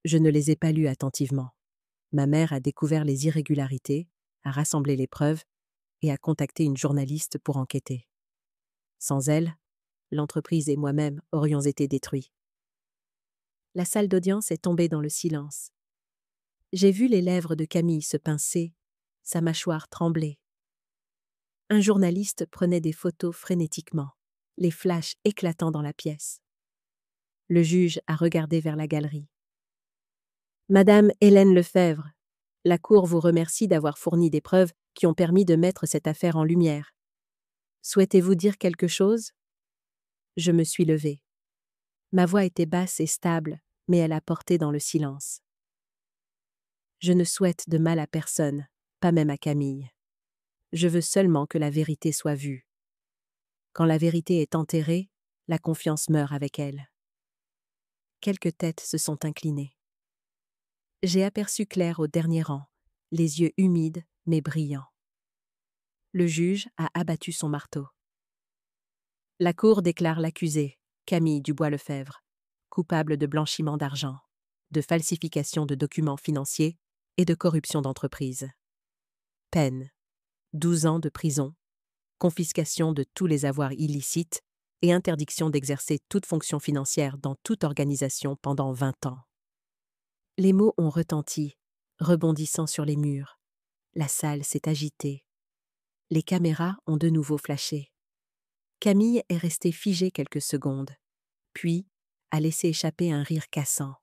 Je ne les ai pas lus attentivement. Ma mère a découvert les irrégularités, a rassemblé les preuves et a contacté une journaliste pour enquêter. Sans elle, l'entreprise et moi-même aurions été détruits. La salle d'audience est tombée dans le silence. J'ai vu les lèvres de Camille se pincer, sa mâchoire trembler. Un journaliste prenait des photos frénétiquement, les flashs éclatant dans la pièce. Le juge a regardé vers la galerie. Madame Hélène Lefebvre, la Cour vous remercie d'avoir fourni des preuves qui ont permis de mettre cette affaire en lumière. Souhaitez-vous dire quelque chose? Je me suis levée. Ma voix était basse et stable, mais elle a porté dans le silence. Je ne souhaite de mal à personne, pas même à Camille. Je veux seulement que la vérité soit vue. Quand la vérité est enterrée, la confiance meurt avec elle. Quelques têtes se sont inclinées. J'ai aperçu Claire au dernier rang, les yeux humides mais brillants. Le juge a abattu son marteau. La Cour déclare l'accusé, Camille Dubois-Lefebvre, coupable de blanchiment d'argent, de falsification de documents financiers et de corruption d'entreprise. Peine: 12 ans de prison, confiscation de tous les avoirs illicites et interdiction d'exercer toute fonction financière dans toute organisation pendant 20 ans. Les mots ont retenti, rebondissant sur les murs. La salle s'est agitée. Les caméras ont de nouveau flashé. Camille est restée figée quelques secondes, puis a laissé échapper un rire cassant.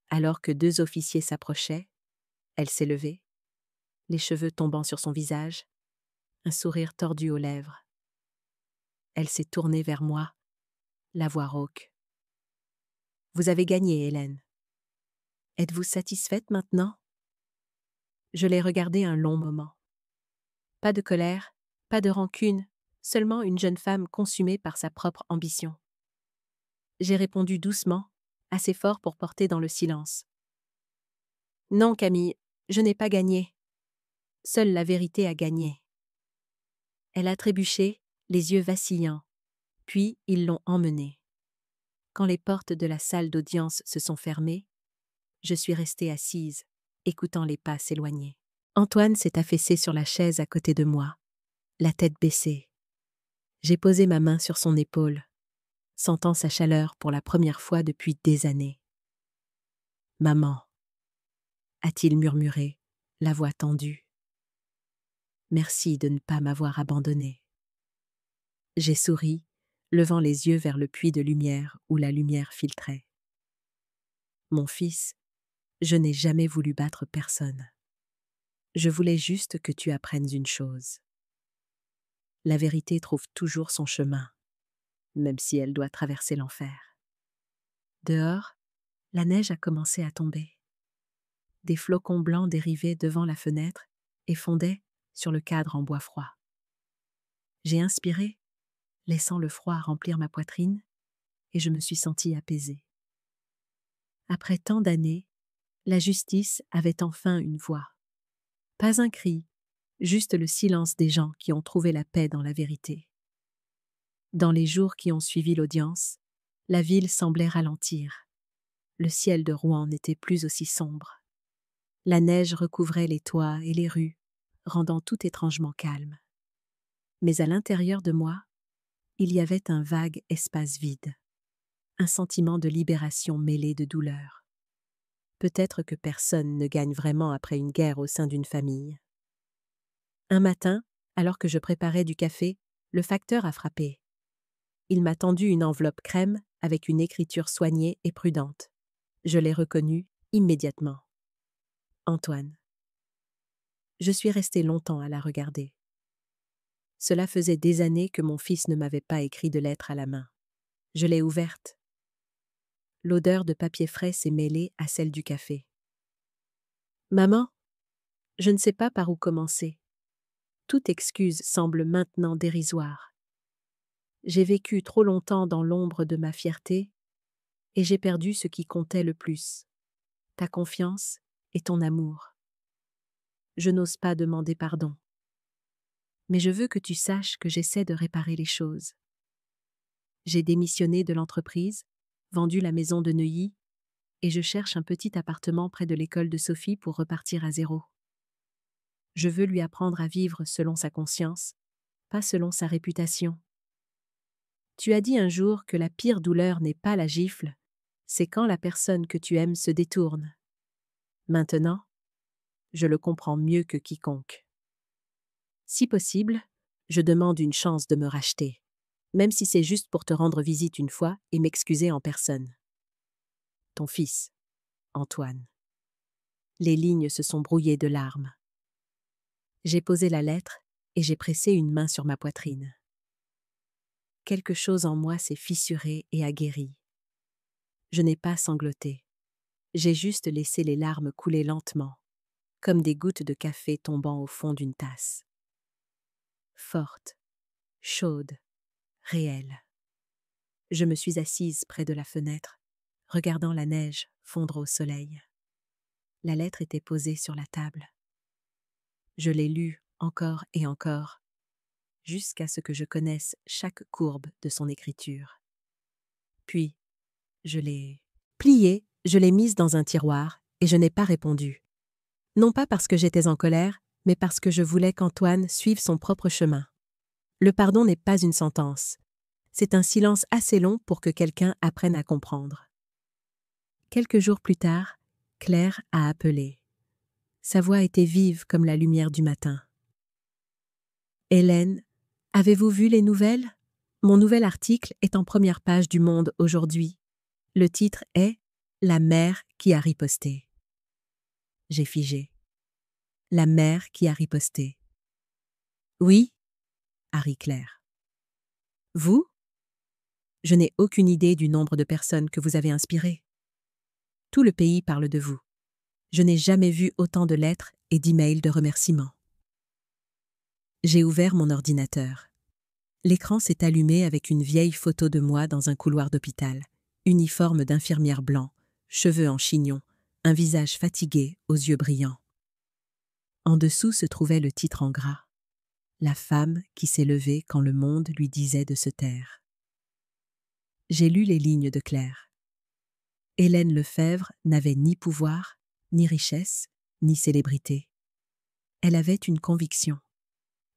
Alors que 2 officiers s'approchaient, elle s'est levée, les cheveux tombant sur son visage, un sourire tordu aux lèvres. Elle s'est tournée vers moi, la voix rauque. « Vous avez gagné, Hélène. Êtes-vous satisfaite maintenant ?» Je l'ai regardée un long moment. Pas de colère, pas de rancune, seulement une jeune femme consumée par sa propre ambition. J'ai répondu doucement, assez fort pour porter dans le silence. « Non, Camille, je n'ai pas gagné. Seule la vérité a gagné. » Elle a trébuché, les yeux vacillants, puis ils l'ont emmenée. Quand les portes de la salle d'audience se sont fermées, je suis restée assise, écoutant les pas s'éloigner. Antoine s'est affaissé sur la chaise à côté de moi, la tête baissée. J'ai posé ma main sur son épaule, sentant sa chaleur pour la première fois depuis des années. « Maman », a-t-il murmuré, la voix tendue. « Merci de ne pas m'avoir abandonnée. » J'ai souri, levant les yeux vers le puits de lumière où la lumière filtrait. « Mon fils, je n'ai jamais voulu battre personne. Je voulais juste que tu apprennes une chose. La vérité trouve toujours son chemin, même si elle doit traverser l'enfer. » Dehors, la neige a commencé à tomber. Des flocons blancs dérivaient devant la fenêtre et fondaient sur le cadre en bois froid. J'ai inspiré, laissant le froid remplir ma poitrine, et je me suis sentie apaisée. Après tant d'années, la justice avait enfin une voix. Pas un cri, juste le silence des gens qui ont trouvé la paix dans la vérité. Dans les jours qui ont suivi l'audience, la ville semblait ralentir. Le ciel de Rouen n'était plus aussi sombre. La neige recouvrait les toits et les rues, rendant tout étrangement calme. Mais à l'intérieur de moi, il y avait un vague espace vide, un sentiment de libération mêlé de douleur. Peut-être que personne ne gagne vraiment après une guerre au sein d'une famille. Un matin, alors que je préparais du café, le facteur a frappé. Il m'a tendu une enveloppe crème avec une écriture soignée et prudente. Je l'ai reconnu immédiatement. Antoine. Je suis restée longtemps à la regarder. Cela faisait des années que mon fils ne m'avait pas écrit de lettre à la main. Je l'ai ouverte. L'odeur de papier frais s'est mêlée à celle du café. Maman, je ne sais pas par où commencer. Toute excuse semble maintenant dérisoire. J'ai vécu trop longtemps dans l'ombre de ma fierté et j'ai perdu ce qui comptait le plus, ta confiance et ton amour. Je n'ose pas demander pardon. Mais je veux que tu saches que j'essaie de réparer les choses. J'ai démissionné de l'entreprise, vendu la maison de Neuilly, et je cherche un petit appartement près de l'école de Sophie pour repartir à zéro. Je veux lui apprendre à vivre selon sa conscience, pas selon sa réputation. Tu as dit un jour que la pire douleur n'est pas la gifle, c'est quand la personne que tu aimes se détourne. Maintenant, je le comprends mieux que quiconque. Si possible, je demande une chance de me racheter, même si c'est juste pour te rendre visite une fois et m'excuser en personne. Ton fils, Antoine. Les lignes se sont brouillées de larmes. J'ai posé la lettre et j'ai pressé une main sur ma poitrine. Quelque chose en moi s'est fissuré et aguerri. Je n'ai pas sangloté. J'ai juste laissé les larmes couler lentement, comme des gouttes de café tombant au fond d'une tasse. Forte, chaude, réelle. Je me suis assise près de la fenêtre, regardant la neige fondre au soleil. La lettre était posée sur la table. Je l'ai lue encore et encore, jusqu'à ce que je connaisse chaque courbe de son écriture. Puis, je l'ai pliée, je l'ai mise dans un tiroir et je n'ai pas répondu. Non pas parce que j'étais en colère, mais parce que je voulais qu'Antoine suive son propre chemin. Le pardon n'est pas une sentence. C'est un silence assez long pour que quelqu'un apprenne à comprendre. Quelques jours plus tard, Claire a appelé. Sa voix était vive comme la lumière du matin. « Hélène, avez-vous vu les nouvelles ? Mon nouvel article est en première page du Monde aujourd'hui. Le titre est « La mère qui a riposté ». J'ai figé. La mère qui a riposté. « Oui », a ri Claire. « Vous ? Je n'ai aucune idée du nombre de personnes que vous avez inspirées. Tout le pays parle de vous. Je n'ai jamais vu autant de lettres et d'emails de remerciements. » J'ai ouvert mon ordinateur. L'écran s'est allumé avec une vieille photo de moi dans un couloir d'hôpital, uniforme d'infirmière blanc, cheveux en chignon, un visage fatigué aux yeux brillants. En dessous se trouvait le titre en gras. La femme qui s'est levée quand le monde lui disait de se taire. J'ai lu les lignes de Claire. Hélène Lefebvre n'avait ni pouvoir, ni richesse, ni célébrité. Elle avait une conviction,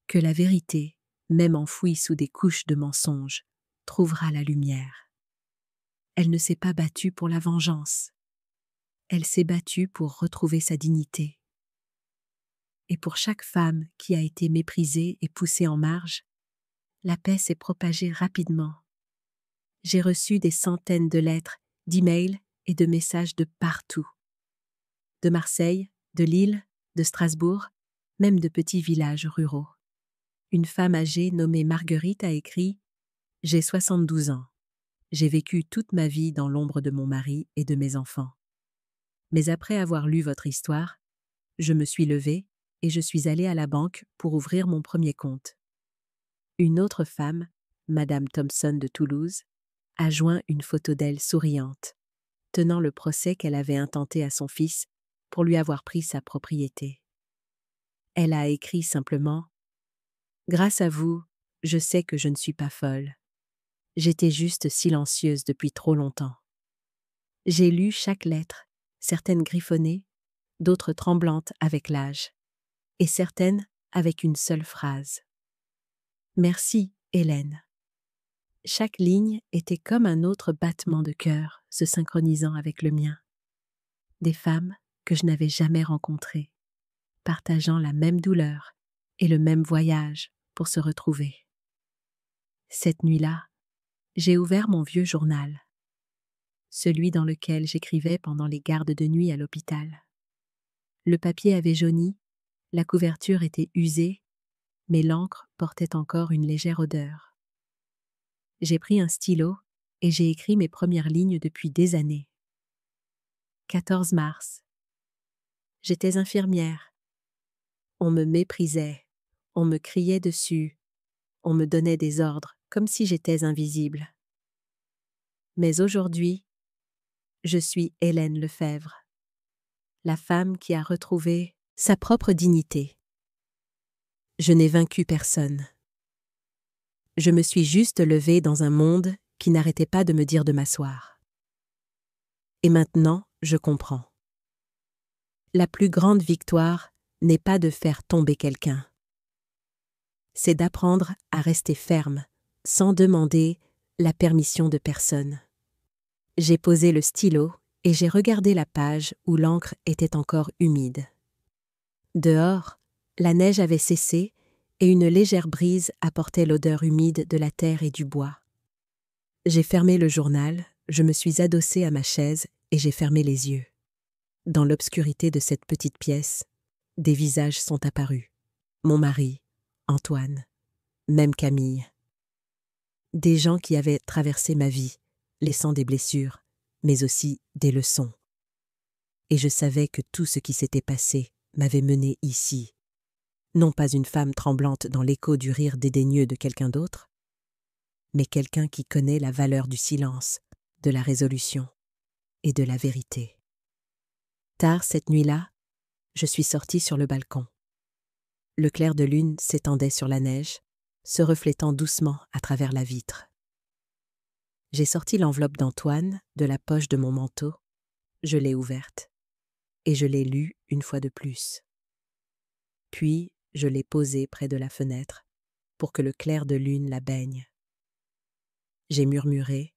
que la vérité, même enfouie sous des couches de mensonges, trouvera la lumière. Elle ne s'est pas battue pour la vengeance. Elle s'est battue pour retrouver sa dignité. Et pour chaque femme qui a été méprisée et poussée en marge, la paix s'est propagée rapidement. J'ai reçu des centaines de lettres, d'emails et de messages de partout. De Marseille, de Lille, de Strasbourg, même de petits villages ruraux. Une femme âgée nommée Marguerite a écrit « J'ai 72 ans. J'ai vécu toute ma vie dans l'ombre de mon mari et de mes enfants. Mais après avoir lu votre histoire, je me suis levée et je suis allée à la banque pour ouvrir mon premier compte. » Une autre femme, Madame Thompson de Toulouse, a joint une photo d'elle souriante, tenant le procès qu'elle avait intenté à son fils pour lui avoir pris sa propriété. Elle a écrit simplement « Grâce à vous, je sais que je ne suis pas folle. J'étais juste silencieuse depuis trop longtemps. J'ai lu chaque lettre, certaines griffonnées, d'autres tremblantes avec l'âge, et certaines avec une seule phrase. Merci, Hélène. » Chaque ligne était comme un autre battement de cœur se synchronisant avec le mien. Des femmes que je n'avais jamais rencontrées, partageant la même douleur et le même voyage pour se retrouver. Cette nuit-là, j'ai ouvert mon vieux journal. celui dans lequel j'écrivais pendant les gardes de nuit à l'hôpital. Le papier avait jauni, la couverture était usée, mais l'encre portait encore une légère odeur. J'ai pris un stylo et j'ai écrit mes premières lignes depuis des années. 14 mars. J'étais infirmière. On me méprisait, on me criait dessus, on me donnait des ordres comme si j'étais invisible. Mais aujourd'hui, je suis Hélène Lefebvre, la femme qui a retrouvé sa propre dignité. Je n'ai vaincu personne. Je me suis juste levée dans un monde qui n'arrêtait pas de me dire de m'asseoir. Et maintenant, je comprends. La plus grande victoire n'est pas de faire tomber quelqu'un. C'est d'apprendre à rester ferme, sans demander la permission de personne. J'ai posé le stylo et j'ai regardé la page où l'encre était encore humide. Dehors, la neige avait cessé et une légère brise apportait l'odeur humide de la terre et du bois. J'ai fermé le journal, je me suis adossée à ma chaise et j'ai fermé les yeux. Dans l'obscurité de cette petite pièce, des visages sont apparus. Mon mari, Antoine, même Camille. Des gens qui avaient traversé ma vie, laissant des blessures, mais aussi des leçons. Et je savais que tout ce qui s'était passé m'avait menée ici. Non pas une femme tremblante dans l'écho du rire dédaigneux de quelqu'un d'autre, mais quelqu'un qui connaît la valeur du silence, de la résolution et de la vérité. Tard cette nuit-là, je suis sortie sur le balcon. Le clair de lune s'étendait sur la neige, se reflétant doucement à travers la vitre. J'ai sorti l'enveloppe d'Antoine de la poche de mon manteau, je l'ai ouverte, et je l'ai lue une fois de plus. Puis, je l'ai posée près de la fenêtre pour que le clair de lune la baigne. J'ai murmuré,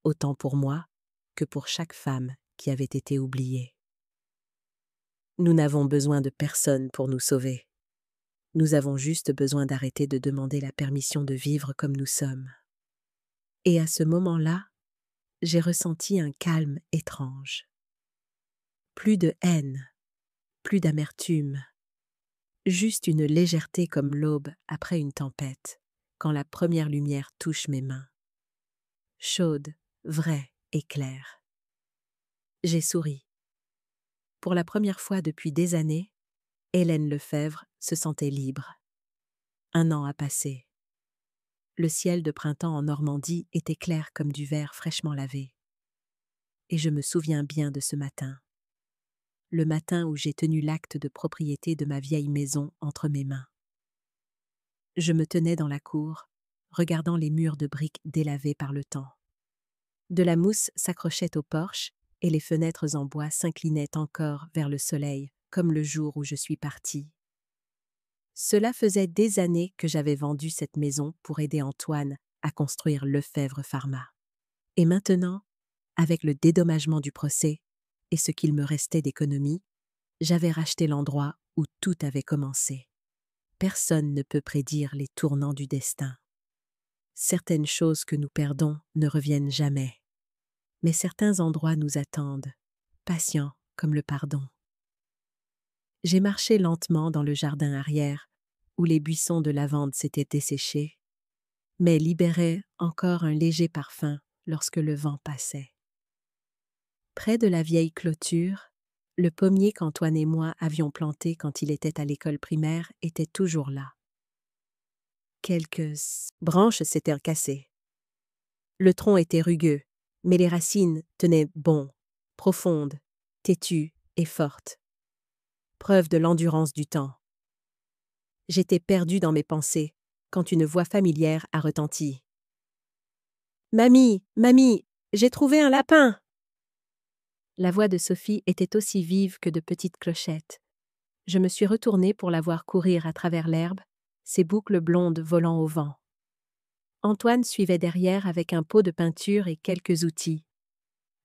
autant pour moi que pour chaque femme qui avait été oubliée. Nous n'avons besoin de personne pour nous sauver. Nous avons juste besoin d'arrêter de demander la permission de vivre comme nous sommes. Et à ce moment-là, j'ai ressenti un calme étrange. Plus de haine, plus d'amertume, juste une légèreté comme l'aube après une tempête, quand la première lumière touche mes mains. Chaude, vraie et claire. J'ai souri. Pour la première fois depuis des années, Hélène Lefebvre se sentait libre. 1 an a passé. Le ciel de printemps en Normandie était clair comme du verre fraîchement lavé. Et je me souviens bien de ce matin. Le matin où j'ai tenu l'acte de propriété de ma vieille maison entre mes mains. Je me tenais dans la cour, regardant les murs de briques délavés par le temps. De la mousse s'accrochait au porche et les fenêtres en bois s'inclinaient encore vers le soleil, comme le jour où je suis partie. Cela faisait des années que j'avais vendu cette maison pour aider Antoine à construire Lefebvre Pharma. Et maintenant, avec le dédommagement du procès et ce qu'il me restait d'économie, j'avais racheté l'endroit où tout avait commencé. Personne ne peut prédire les tournants du destin. Certaines choses que nous perdons ne reviennent jamais. Mais certains endroits nous attendent, patients comme le pardon. J'ai marché lentement dans le jardin arrière, où les buissons de lavande s'étaient desséchés, mais libéraient encore un léger parfum lorsque le vent passait. Près de la vieille clôture, le pommier qu'Antoine et moi avions planté quand il était à l'école primaire était toujours là. Quelques branches s'étaient cassées. Le tronc était rugueux, mais les racines tenaient bon, profondes, têtues et fortes. Preuve de l'endurance du temps. J'étais perdue dans mes pensées quand une voix familière a retenti. « Mamie, mamie, j'ai trouvé un lapin !» La voix de Sophie était aussi vive que de petites clochettes. Je me suis retournée pour la voir courir à travers l'herbe, ses boucles blondes volant au vent. Antoine suivait derrière avec un pot de peinture et quelques outils.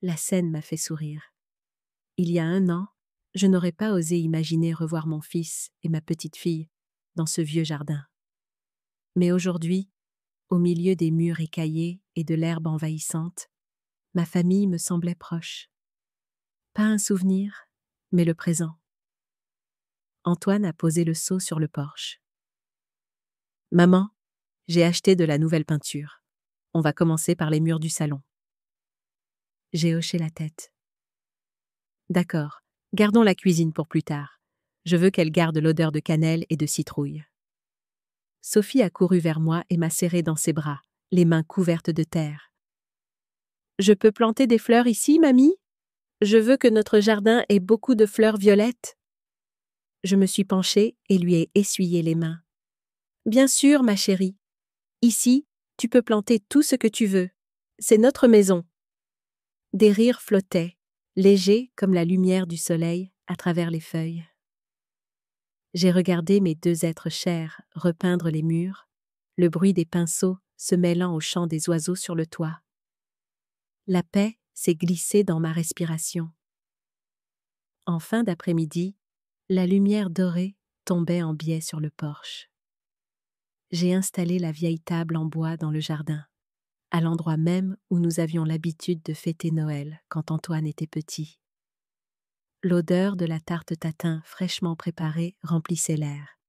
La scène m'a fait sourire. Il y a 1 an, je n'aurais pas osé imaginer revoir mon fils et ma petite-fille dans ce vieux jardin. Mais aujourd'hui, au milieu des murs écaillés et de l'herbe envahissante, Ma famille me semblait proche. Pas un souvenir, mais le présent. Antoine a posé le seau sur le porche. Maman, j'ai acheté de la nouvelle peinture. On va commencer par les murs du salon. J'ai hoché la tête. D'accord, gardons la cuisine pour plus tard. Je veux qu'elle garde l'odeur de cannelle et de citrouille. Sophie a couru vers moi et m'a serré dans ses bras, les mains couvertes de terre. Je peux planter des fleurs ici, mamie? Je veux que notre jardin ait beaucoup de fleurs violettes. Je me suis penchée et lui ai essuyé les mains. Bien sûr, ma chérie. Ici, tu peux planter tout ce que tu veux. C'est notre maison. Des rires flottaient, légers comme la lumière du soleil à travers les feuilles. J'ai regardé mes deux êtres chers repeindre les murs, le bruit des pinceaux se mêlant au chant des oiseaux sur le toit. La paix s'est glissée dans ma respiration. En fin d'après-midi, la lumière dorée tombait en biais sur le porche. J'ai installé la vieille table en bois dans le jardin, à l'endroit même où nous avions l'habitude de fêter Noël quand Antoine était petit. L'odeur de la tarte tatin fraîchement préparée remplissait l'air,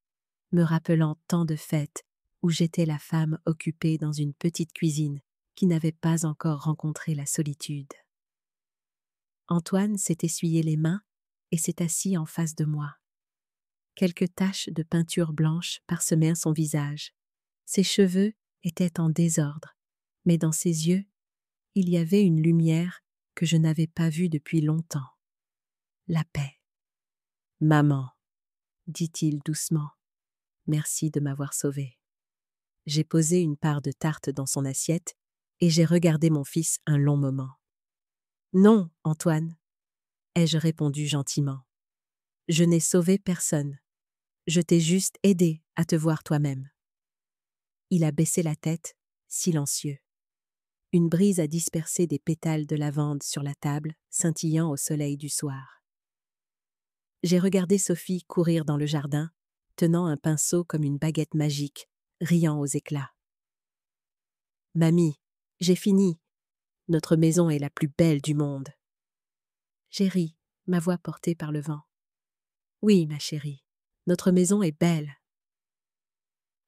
me rappelant tant de fêtes où j'étais la femme occupée dans une petite cuisine qui n'avait pas encore rencontré la solitude. Antoine s'est essuyé les mains et s'est assis en face de moi. Quelques taches de peinture blanche parsemaient son visage. Ses cheveux étaient en désordre, mais dans ses yeux, il y avait une lumière que je n'avais pas vue depuis longtemps. La paix. « Maman, dit-il doucement, merci de m'avoir sauvée. » J'ai posé une part de tarte dans son assiette et j'ai regardé mon fils un long moment. « Non, Antoine, ai-je répondu gentiment. Je n'ai sauvé personne. Je t'ai juste aidé à te voir toi-même. » Il a baissé la tête, silencieux. Une brise a dispersé des pétales de lavande sur la table, scintillant au soleil du soir. J'ai regardé Sophie courir dans le jardin, tenant un pinceau comme une baguette magique, riant aux éclats. « Mamie, j'ai fini. Notre maison est la plus belle du monde. » J'ai ri, ma voix portée par le vent. « Oui, ma chérie, notre maison est belle. »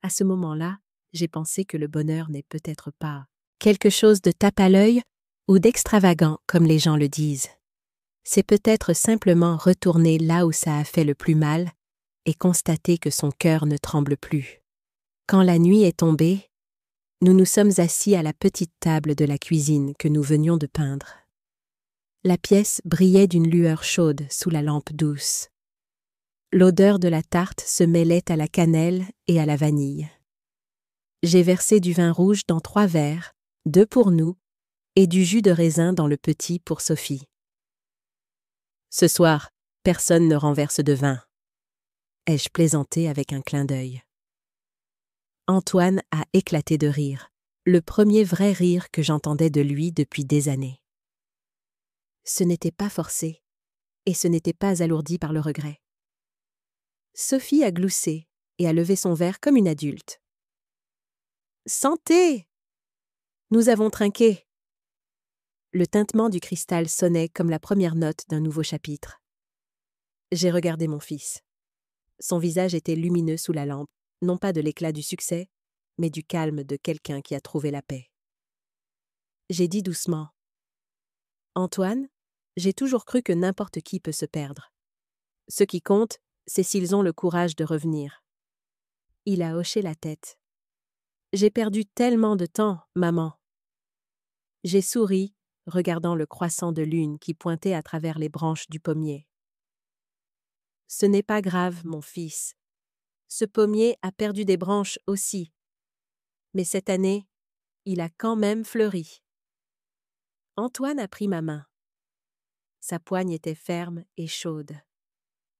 À ce moment-là, j'ai pensé que le bonheur n'est peut-être pas quelque chose de tape à l'œil ou d'extravagant comme les gens le disent. C'est peut-être simplement retourner là où ça a fait le plus mal et constater que son cœur ne tremble plus. Quand la nuit est tombée, nous nous sommes assis à la petite table de la cuisine que nous venions de peindre. La pièce brillait d'une lueur chaude sous la lampe douce. L'odeur de la tarte se mêlait à la cannelle et à la vanille. J'ai versé du vin rouge dans 3 verres, 2 pour nous, et du jus de raisin dans le petit pour Sophie. Ce soir, personne ne renverse de vin. Ai-je plaisanté avec un clin d'œil. Antoine a éclaté de rire, le premier vrai rire que j'entendais de lui depuis des années. Ce n'était pas forcé, et ce n'était pas alourdi par le regret. Sophie a gloussé et a levé son verre comme une adulte. « Santé ! Nous avons trinqué. » Le tintement du cristal sonnait comme la première note d'un nouveau chapitre. J'ai regardé mon fils. Son visage était lumineux sous la lampe, non pas de l'éclat du succès, mais du calme de quelqu'un qui a trouvé la paix. J'ai dit doucement : « Antoine, j'ai toujours cru que n'importe qui peut se perdre. Ce qui compte, c'est s'ils ont le courage de revenir. » Il a hoché la tête. « J'ai perdu tellement de temps, maman. » J'ai souri, regardant le croissant de lune qui pointait à travers les branches du pommier. « Ce n'est pas grave, mon fils. Ce pommier a perdu des branches aussi. Mais cette année, il a quand même fleuri. » Antoine a pris ma main. Sa poigne était ferme et chaude.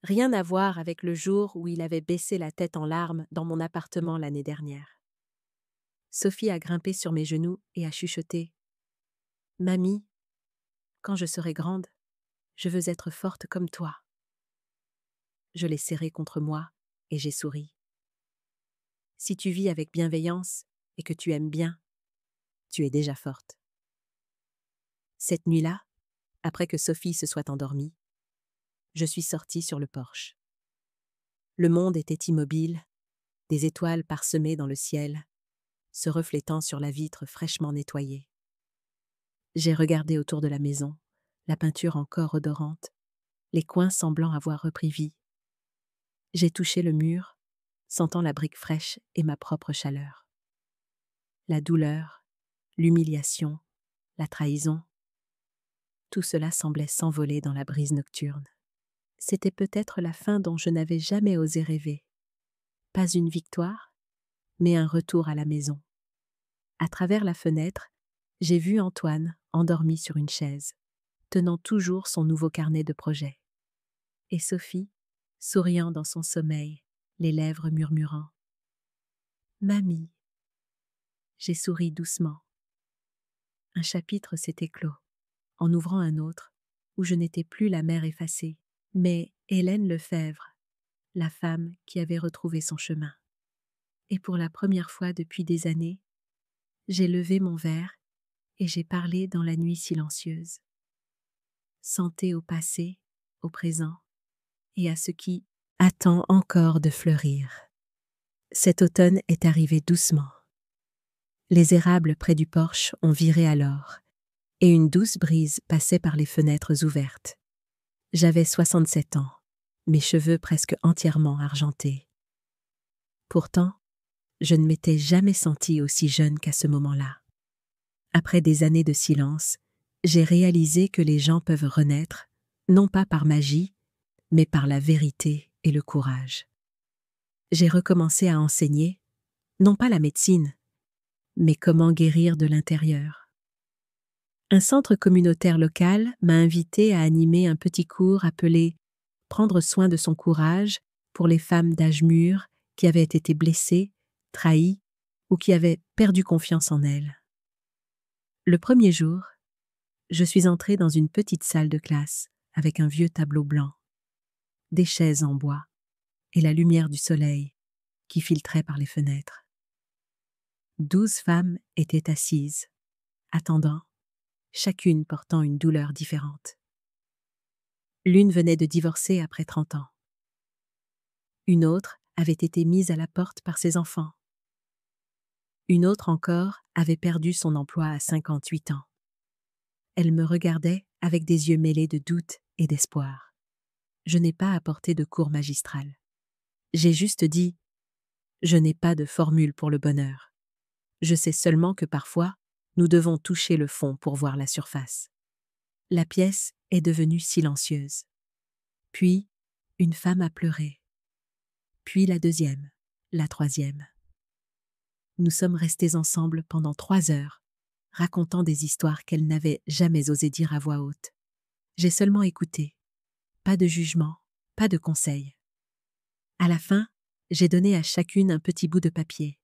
Rien à voir avec le jour où il avait baissé la tête en larmes dans mon appartement l'année dernière. Sophie a grimpé sur mes genoux et a chuchoté : « Mamie, quand je serai grande, je veux être forte comme toi. » Je l'ai serrée contre moi et j'ai souri. Si tu vis avec bienveillance et que tu aimes bien, tu es déjà forte. Cette nuit-là, après que Sophie se soit endormie, je suis sortie sur le porche. Le monde était immobile, des étoiles parsemées dans le ciel, se reflétant sur la vitre fraîchement nettoyée. J'ai regardé autour de la maison, la peinture encore odorante, les coins semblant avoir repris vie. J'ai touché le mur, sentant la brique fraîche et ma propre chaleur. La douleur, l'humiliation, la trahison, tout cela semblait s'envoler dans la brise nocturne. C'était peut-être la fin dont je n'avais jamais osé rêver. Pas une victoire, mais un retour à la maison. À travers la fenêtre, j'ai vu Antoine endormi sur une chaise, tenant toujours son nouveau carnet de projets. Et Sophie, souriant dans son sommeil, les lèvres murmurant. « Mamie !» J'ai souri doucement. Un chapitre s'était clos, en ouvrant un autre, où je n'étais plus la mère effacée, mais Hélène Lefebvre, la femme qui avait retrouvé son chemin. Et pour la première fois depuis des années, j'ai levé mon verre et j'ai parlé dans la nuit silencieuse. Santé au passé, au présent, et à ce qui attend encore de fleurir. Cet automne est arrivé doucement. Les érables près du porche ont viré alors, et une douce brise passait par les fenêtres ouvertes. J'avais 67 ans, mes cheveux presque entièrement argentés. Pourtant, je ne m'étais jamais sentie aussi jeune qu'à ce moment-là. Après des années de silence, j'ai réalisé que les gens peuvent renaître, non pas par magie, mais par la vérité et le courage. J'ai recommencé à enseigner, non pas la médecine, mais comment guérir de l'intérieur. Un centre communautaire local m'a invité à animer un petit cours appelé « Prendre soin de son courage » pour les femmes d'âge mûr qui avaient été blessées, trahies ou qui avaient perdu confiance en elles. Le premier jour, je suis entrée dans une petite salle de classe avec un vieux tableau blanc, des chaises en bois et la lumière du soleil qui filtrait par les fenêtres. 12 femmes étaient assises, attendant, chacune portant une douleur différente. L'une venait de divorcer après 30 ans. Une autre avait été mise à la porte par ses enfants. Une autre encore avait perdu son emploi à 58 ans. Elle me regardait avec des yeux mêlés de doute et d'espoir. Je n'ai pas apporté de cours magistral. J'ai juste dit « Je n'ai pas de formule pour le bonheur. Je sais seulement que parfois, nous devons toucher le fond pour voir la surface. » La pièce est devenue silencieuse. Puis, une femme a pleuré. Puis la deuxième, la troisième. Nous sommes restés ensemble pendant 3 heures, racontant des histoires qu'elles n'avaient jamais osé dire à voix haute. J'ai seulement écouté. Pas de jugement, pas de conseil. À la fin, j'ai donné à chacune un petit bout de papier.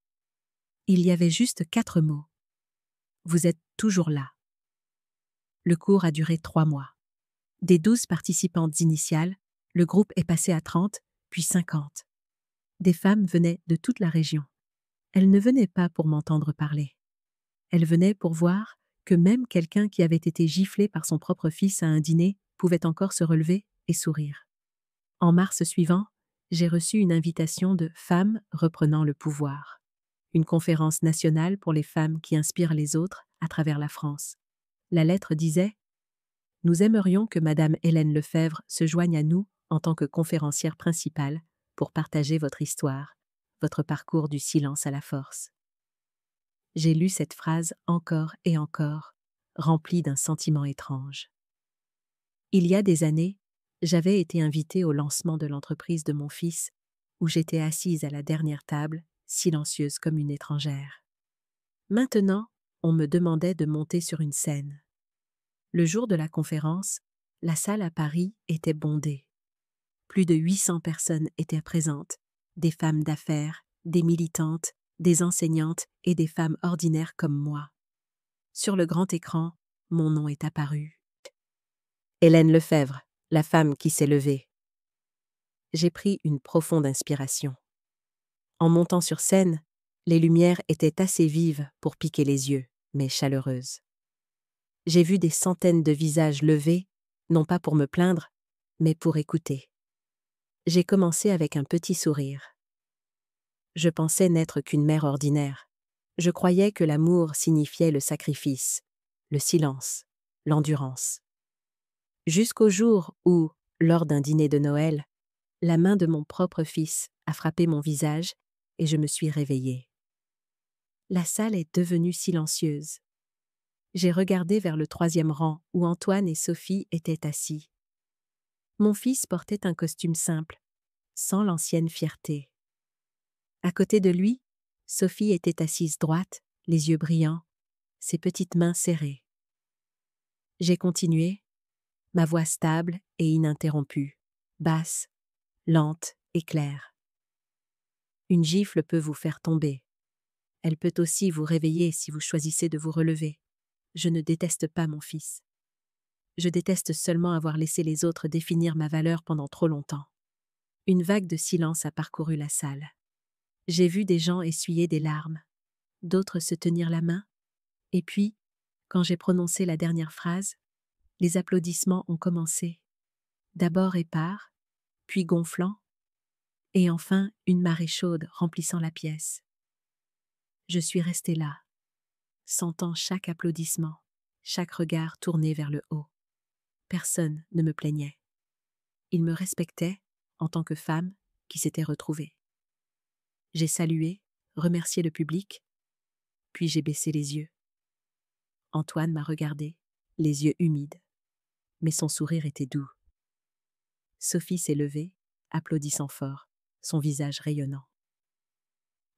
Il y avait juste 4 mots. Vous êtes toujours là. Le cours a duré 3 mois. Des 12 participantes initiales, le groupe est passé à 30, puis 50. Des femmes venaient de toute la région. Elles ne venaient pas pour m'entendre parler. Elles venaient pour voir que même quelqu'un qui avait été giflé par son propre fils à un dîner pouvait encore se relever et sourire. En mars suivant, j'ai reçu une invitation de Femmes reprenant le pouvoir, une conférence nationale pour les femmes qui inspirent les autres à travers la France. La lettre disait « Nous aimerions que Madame Hélène Lefebvre se joigne à nous en tant que conférencière principale pour partager votre histoire, votre parcours du silence à la force. » J'ai lu cette phrase encore et encore, remplie d'un sentiment étrange. Il y a des années, j'avais été invitée au lancement de l'entreprise de mon fils, où j'étais assise à la dernière table, silencieuse comme une étrangère. Maintenant, on me demandait de monter sur une scène. Le jour de la conférence, la salle à Paris était bondée. Plus de 800 personnes étaient présentes, des femmes d'affaires, des militantes, des enseignantes et des femmes ordinaires comme moi. Sur le grand écran, mon nom est apparu. Hélène Lefebvre, la femme qui s'est levée. J'ai pris une profonde inspiration. En montant sur scène, les lumières étaient assez vives pour piquer les yeux, mais chaleureuses. J'ai vu des centaines de visages levés, non pas pour me plaindre, mais pour écouter. J'ai commencé avec un petit sourire. Je pensais n'être qu'une mère ordinaire. Je croyais que l'amour signifiait le sacrifice, le silence, l'endurance. Jusqu'au jour où, lors d'un dîner de Noël, la main de mon propre fils a frappé mon visage et je me suis réveillée. La salle est devenue silencieuse. J'ai regardé vers le 3e rang où Antoine et Sophie étaient assis. Mon fils portait un costume simple, sans l'ancienne fierté. À côté de lui, Sophie était assise droite, les yeux brillants, ses petites mains serrées. J'ai continué, ma voix stable et ininterrompue, basse, lente et claire. Une gifle peut vous faire tomber. Elle peut aussi vous réveiller si vous choisissez de vous relever. Je ne déteste pas mon fils. Je déteste seulement avoir laissé les autres définir ma valeur pendant trop longtemps. Une vague de silence a parcouru la salle. J'ai vu des gens essuyer des larmes, d'autres se tenir la main, et puis, quand j'ai prononcé la dernière phrase, les applaudissements ont commencé. D'abord épars, puis gonflants, et enfin une marée chaude remplissant la pièce. Je suis restée là, sentant chaque applaudissement, chaque regard tourné vers le haut. Personne ne me plaignait. Ils me respectaient en tant que femme qui s'était retrouvée. J'ai salué, remercié le public, puis j'ai baissé les yeux. Antoine m'a regardé, les yeux humides, mais son sourire était doux. Sophie s'est levée, applaudissant fort, son visage rayonnant.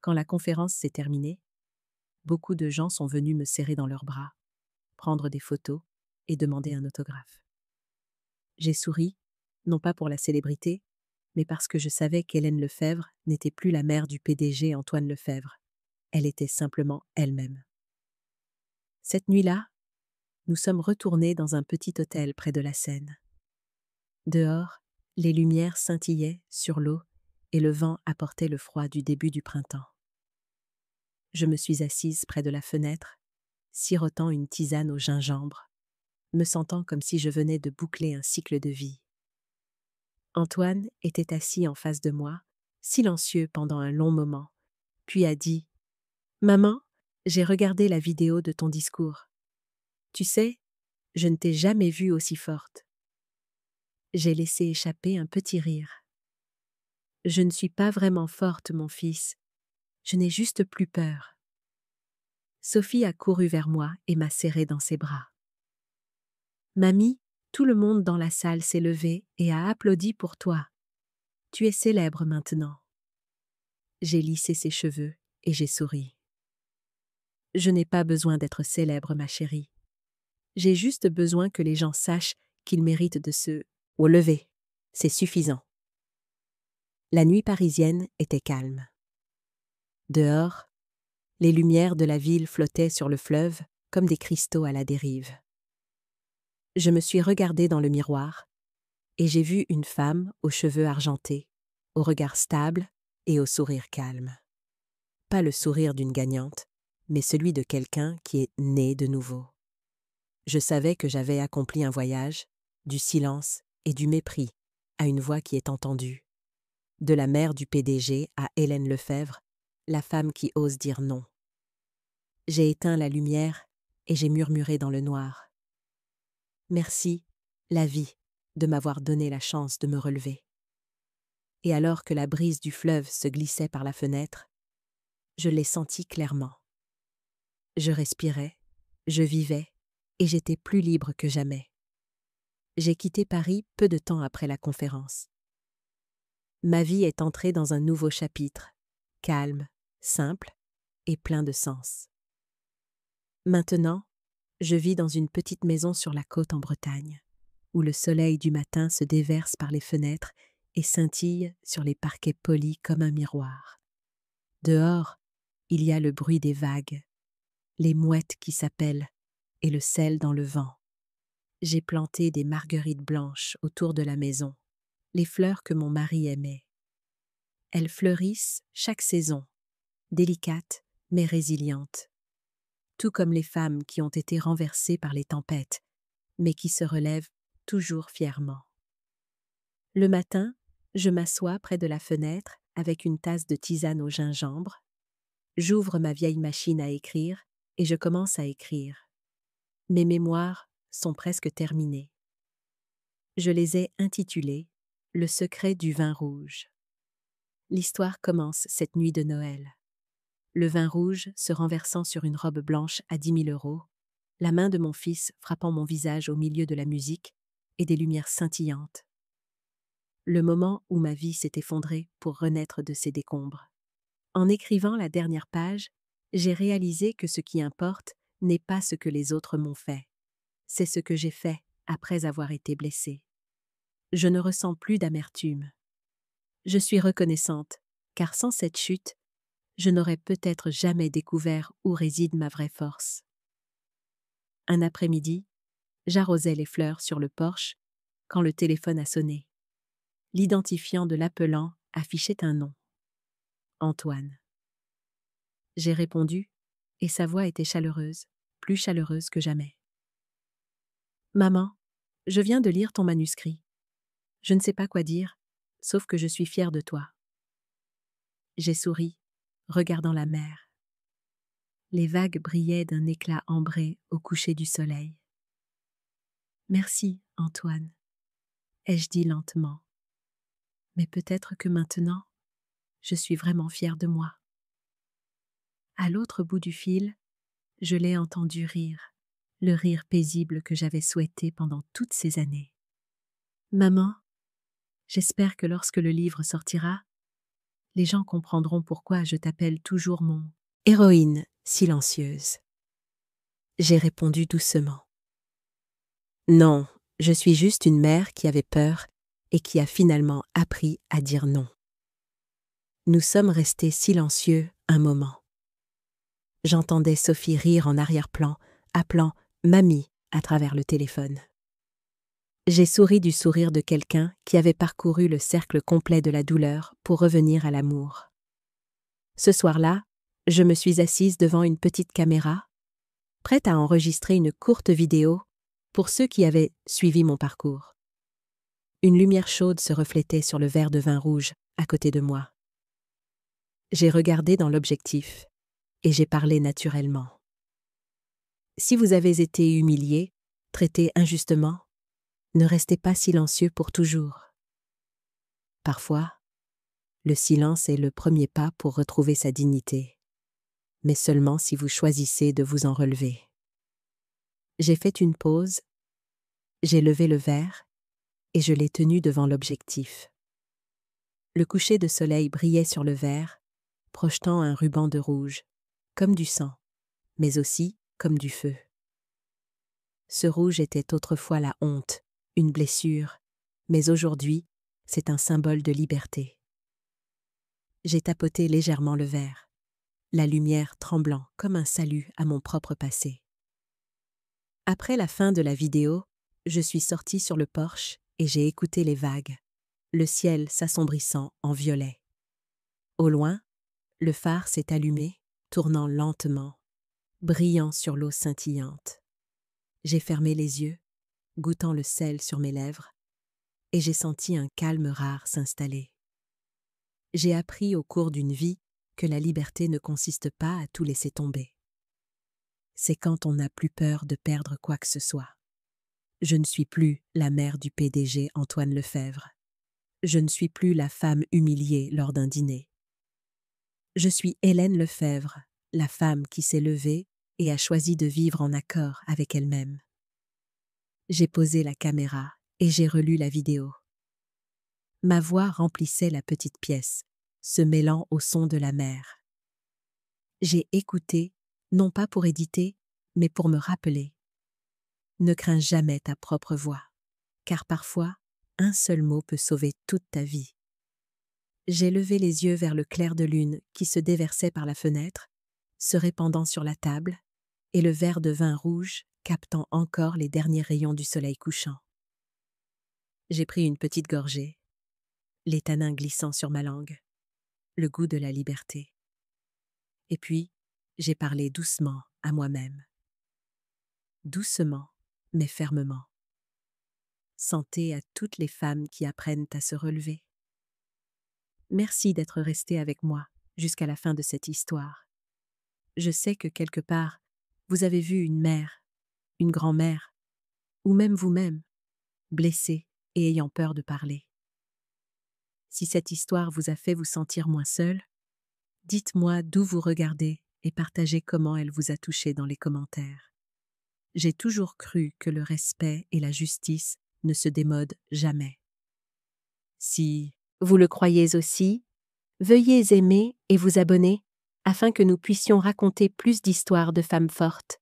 Quand la conférence s'est terminée, beaucoup de gens sont venus me serrer dans leurs bras, prendre des photos et demander un autographe. J'ai souri, non pas pour la célébrité, mais parce que je savais qu'Hélène Lefebvre n'était plus la mère du PDG Antoine Lefebvre. Elle était simplement elle-même. Cette nuit-là, nous sommes retournés dans un petit hôtel près de la Seine. Dehors, les lumières scintillaient sur l'eau et le vent apportait le froid du début du printemps. Je me suis assise près de la fenêtre, sirotant une tisane au gingembre, me sentant comme si je venais de boucler un cycle de vie. Antoine était assis en face de moi, silencieux pendant un long moment, puis a dit « Maman, j'ai regardé la vidéo de ton discours. Tu sais, je ne t'ai jamais vue aussi forte. » J'ai laissé échapper un petit rire. « Je ne suis pas vraiment forte, mon fils. Je n'ai juste plus peur. » Sophie a couru vers moi et m'a serrée dans ses bras. « Mamie, tout le monde dans la salle s'est levé et a applaudi pour toi. Tu es célèbre maintenant. » J'ai lissé ses cheveux et j'ai souri. « Je n'ai pas besoin d'être célèbre, ma chérie. J'ai juste besoin que les gens sachent qu'ils méritent de se relever. C'est suffisant. » La nuit parisienne était calme. Dehors, les lumières de la ville flottaient sur le fleuve comme des cristaux à la dérive. Je me suis regardée dans le miroir et j'ai vu une femme aux cheveux argentés, au regard stable et au sourire calme. Pas le sourire d'une gagnante, mais celui de quelqu'un qui est né de nouveau. Je savais que j'avais accompli un voyage, du silence et du mépris à une voix qui est entendue. De la mère du PDG à Hélène Lefebvre, la femme qui ose dire non. J'ai éteint la lumière et j'ai murmuré dans le noir. Merci, la vie, de m'avoir donné la chance de me relever. Et alors que la brise du fleuve se glissait par la fenêtre, je l'ai senti clairement. Je respirais, je vivais, et j'étais plus libre que jamais. J'ai quitté Paris peu de temps après la conférence. Ma vie est entrée dans un nouveau chapitre, calme, simple et plein de sens. Maintenant, je vis dans une petite maison sur la côte en Bretagne, où le soleil du matin se déverse par les fenêtres et scintille sur les parquets polis comme un miroir. Dehors, il y a le bruit des vagues, les mouettes qui s'appellent et le sel dans le vent. J'ai planté des marguerites blanches autour de la maison, les fleurs que mon mari aimait. Elles fleurissent chaque saison, délicates mais résilientes. tout comme les femmes qui ont été renversées par les tempêtes, mais qui se relèvent toujours fièrement. Le matin, je m'assois près de la fenêtre avec une tasse de tisane au gingembre. J'ouvre ma vieille machine à écrire et je commence à écrire. Mes mémoires sont presque terminées. Je les ai intitulées « Le secret du vin rouge ». L'histoire commence cette nuit de Noël. Le vin rouge se renversant sur une robe blanche à 10 000 €, la main de mon fils frappant mon visage au milieu de la musique et des lumières scintillantes. Le moment où ma vie s'est effondrée pour renaître de ses décombres. En écrivant la dernière page, j'ai réalisé que ce qui importe n'est pas ce que les autres m'ont fait. C'est ce que j'ai fait après avoir été blessée. Je ne ressens plus d'amertume. Je suis reconnaissante, car sans cette chute, je n'aurais peut-être jamais découvert où réside ma vraie force. Un après-midi, j'arrosais les fleurs sur le porche quand le téléphone a sonné. L'identifiant de l'appelant affichait un nom. Antoine. J'ai répondu, et sa voix était chaleureuse, plus chaleureuse que jamais. Maman, je viens de lire ton manuscrit. Je ne sais pas quoi dire, sauf que je suis fière de toi. J'ai souri, regardant la mer. Les vagues brillaient d'un éclat ambré au coucher du soleil. Merci, Antoine, ai-je dit lentement. Mais peut-être que maintenant, je suis vraiment fière de moi. À l'autre bout du fil, je l'ai entendu rire, le rire paisible que j'avais souhaité pendant toutes ces années. Maman, j'espère que lorsque le livre sortira, les gens comprendront pourquoi je t'appelle toujours mon héroïne silencieuse. J'ai répondu doucement. Non, je suis juste une mère qui avait peur et qui a finalement appris à dire non. Nous sommes restés silencieux un moment. J'entendais Sophie rire en arrière-plan, appelant « Mamie » à travers le téléphone. J'ai souri du sourire de quelqu'un qui avait parcouru le cercle complet de la douleur pour revenir à l'amour. Ce soir-là, je me suis assise devant une petite caméra, prête à enregistrer une courte vidéo pour ceux qui avaient suivi mon parcours. Une lumière chaude se reflétait sur le verre de vin rouge à côté de moi. J'ai regardé dans l'objectif et j'ai parlé naturellement. Si vous avez été humilié, traité injustement, ne restez pas silencieux pour toujours. Parfois, le silence est le premier pas pour retrouver sa dignité, mais seulement si vous choisissez de vous en relever. J'ai fait une pause, j'ai levé le verre et je l'ai tenu devant l'objectif. Le coucher de soleil brillait sur le verre, projetant un ruban de rouge, comme du sang, mais aussi comme du feu. Ce rouge était autrefois la honte, une blessure, mais aujourd'hui, c'est un symbole de liberté. J'ai tapoté légèrement le verre, la lumière tremblant comme un salut à mon propre passé. Après la fin de la vidéo, je suis sortie sur le porche et j'ai écouté les vagues, le ciel s'assombrissant en violet. Au loin, le phare s'est allumé, tournant lentement, brillant sur l'eau scintillante. J'ai fermé les yeux, goûtant le sel sur mes lèvres, et j'ai senti un calme rare s'installer. J'ai appris au cours d'une vie que la liberté ne consiste pas à tout laisser tomber. C'est quand on n'a plus peur de perdre quoi que ce soit. Je ne suis plus la mère du PDG Antoine Lefèvre. Je ne suis plus la femme humiliée lors d'un dîner. Je suis Hélène Lefèvre, la femme qui s'est levée et a choisi de vivre en accord avec elle-même. J'ai posé la caméra et j'ai relu la vidéo. Ma voix remplissait la petite pièce, se mêlant au son de la mer. J'ai écouté, non pas pour éditer, mais pour me rappeler. Ne crains jamais ta propre voix, car parfois, un seul mot peut sauver toute ta vie. J'ai levé les yeux vers le clair de lune qui se déversait par la fenêtre, se répandant sur la table, et le verre de vin rouge captant encore les derniers rayons du soleil couchant. J'ai pris une petite gorgée, les tanins glissant sur ma langue, le goût de la liberté. Et puis, j'ai parlé doucement à moi-même. Doucement, mais fermement. Santé à toutes les femmes qui apprennent à se relever. Merci d'être resté avec moi jusqu'à la fin de cette histoire. Je sais que quelque part, vous avez vu une mère, une grand-mère, ou même vous-même, blessée et ayant peur de parler. Si cette histoire vous a fait vous sentir moins seul, dites-moi d'où vous regardez et partagez comment elle vous a touché dans les commentaires. J'ai toujours cru que le respect et la justice ne se démodent jamais. Si vous le croyez aussi, veuillez aimer et vous abonner afin que nous puissions raconter plus d'histoires de femmes fortes,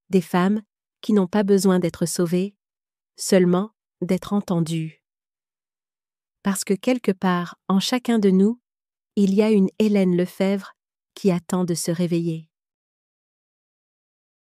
des femmes qui n'ont pas besoin d'être sauvées, seulement d'être entendues. Parce que quelque part, en chacun de nous, il y a une Hélène Lefebvre qui attend de se réveiller.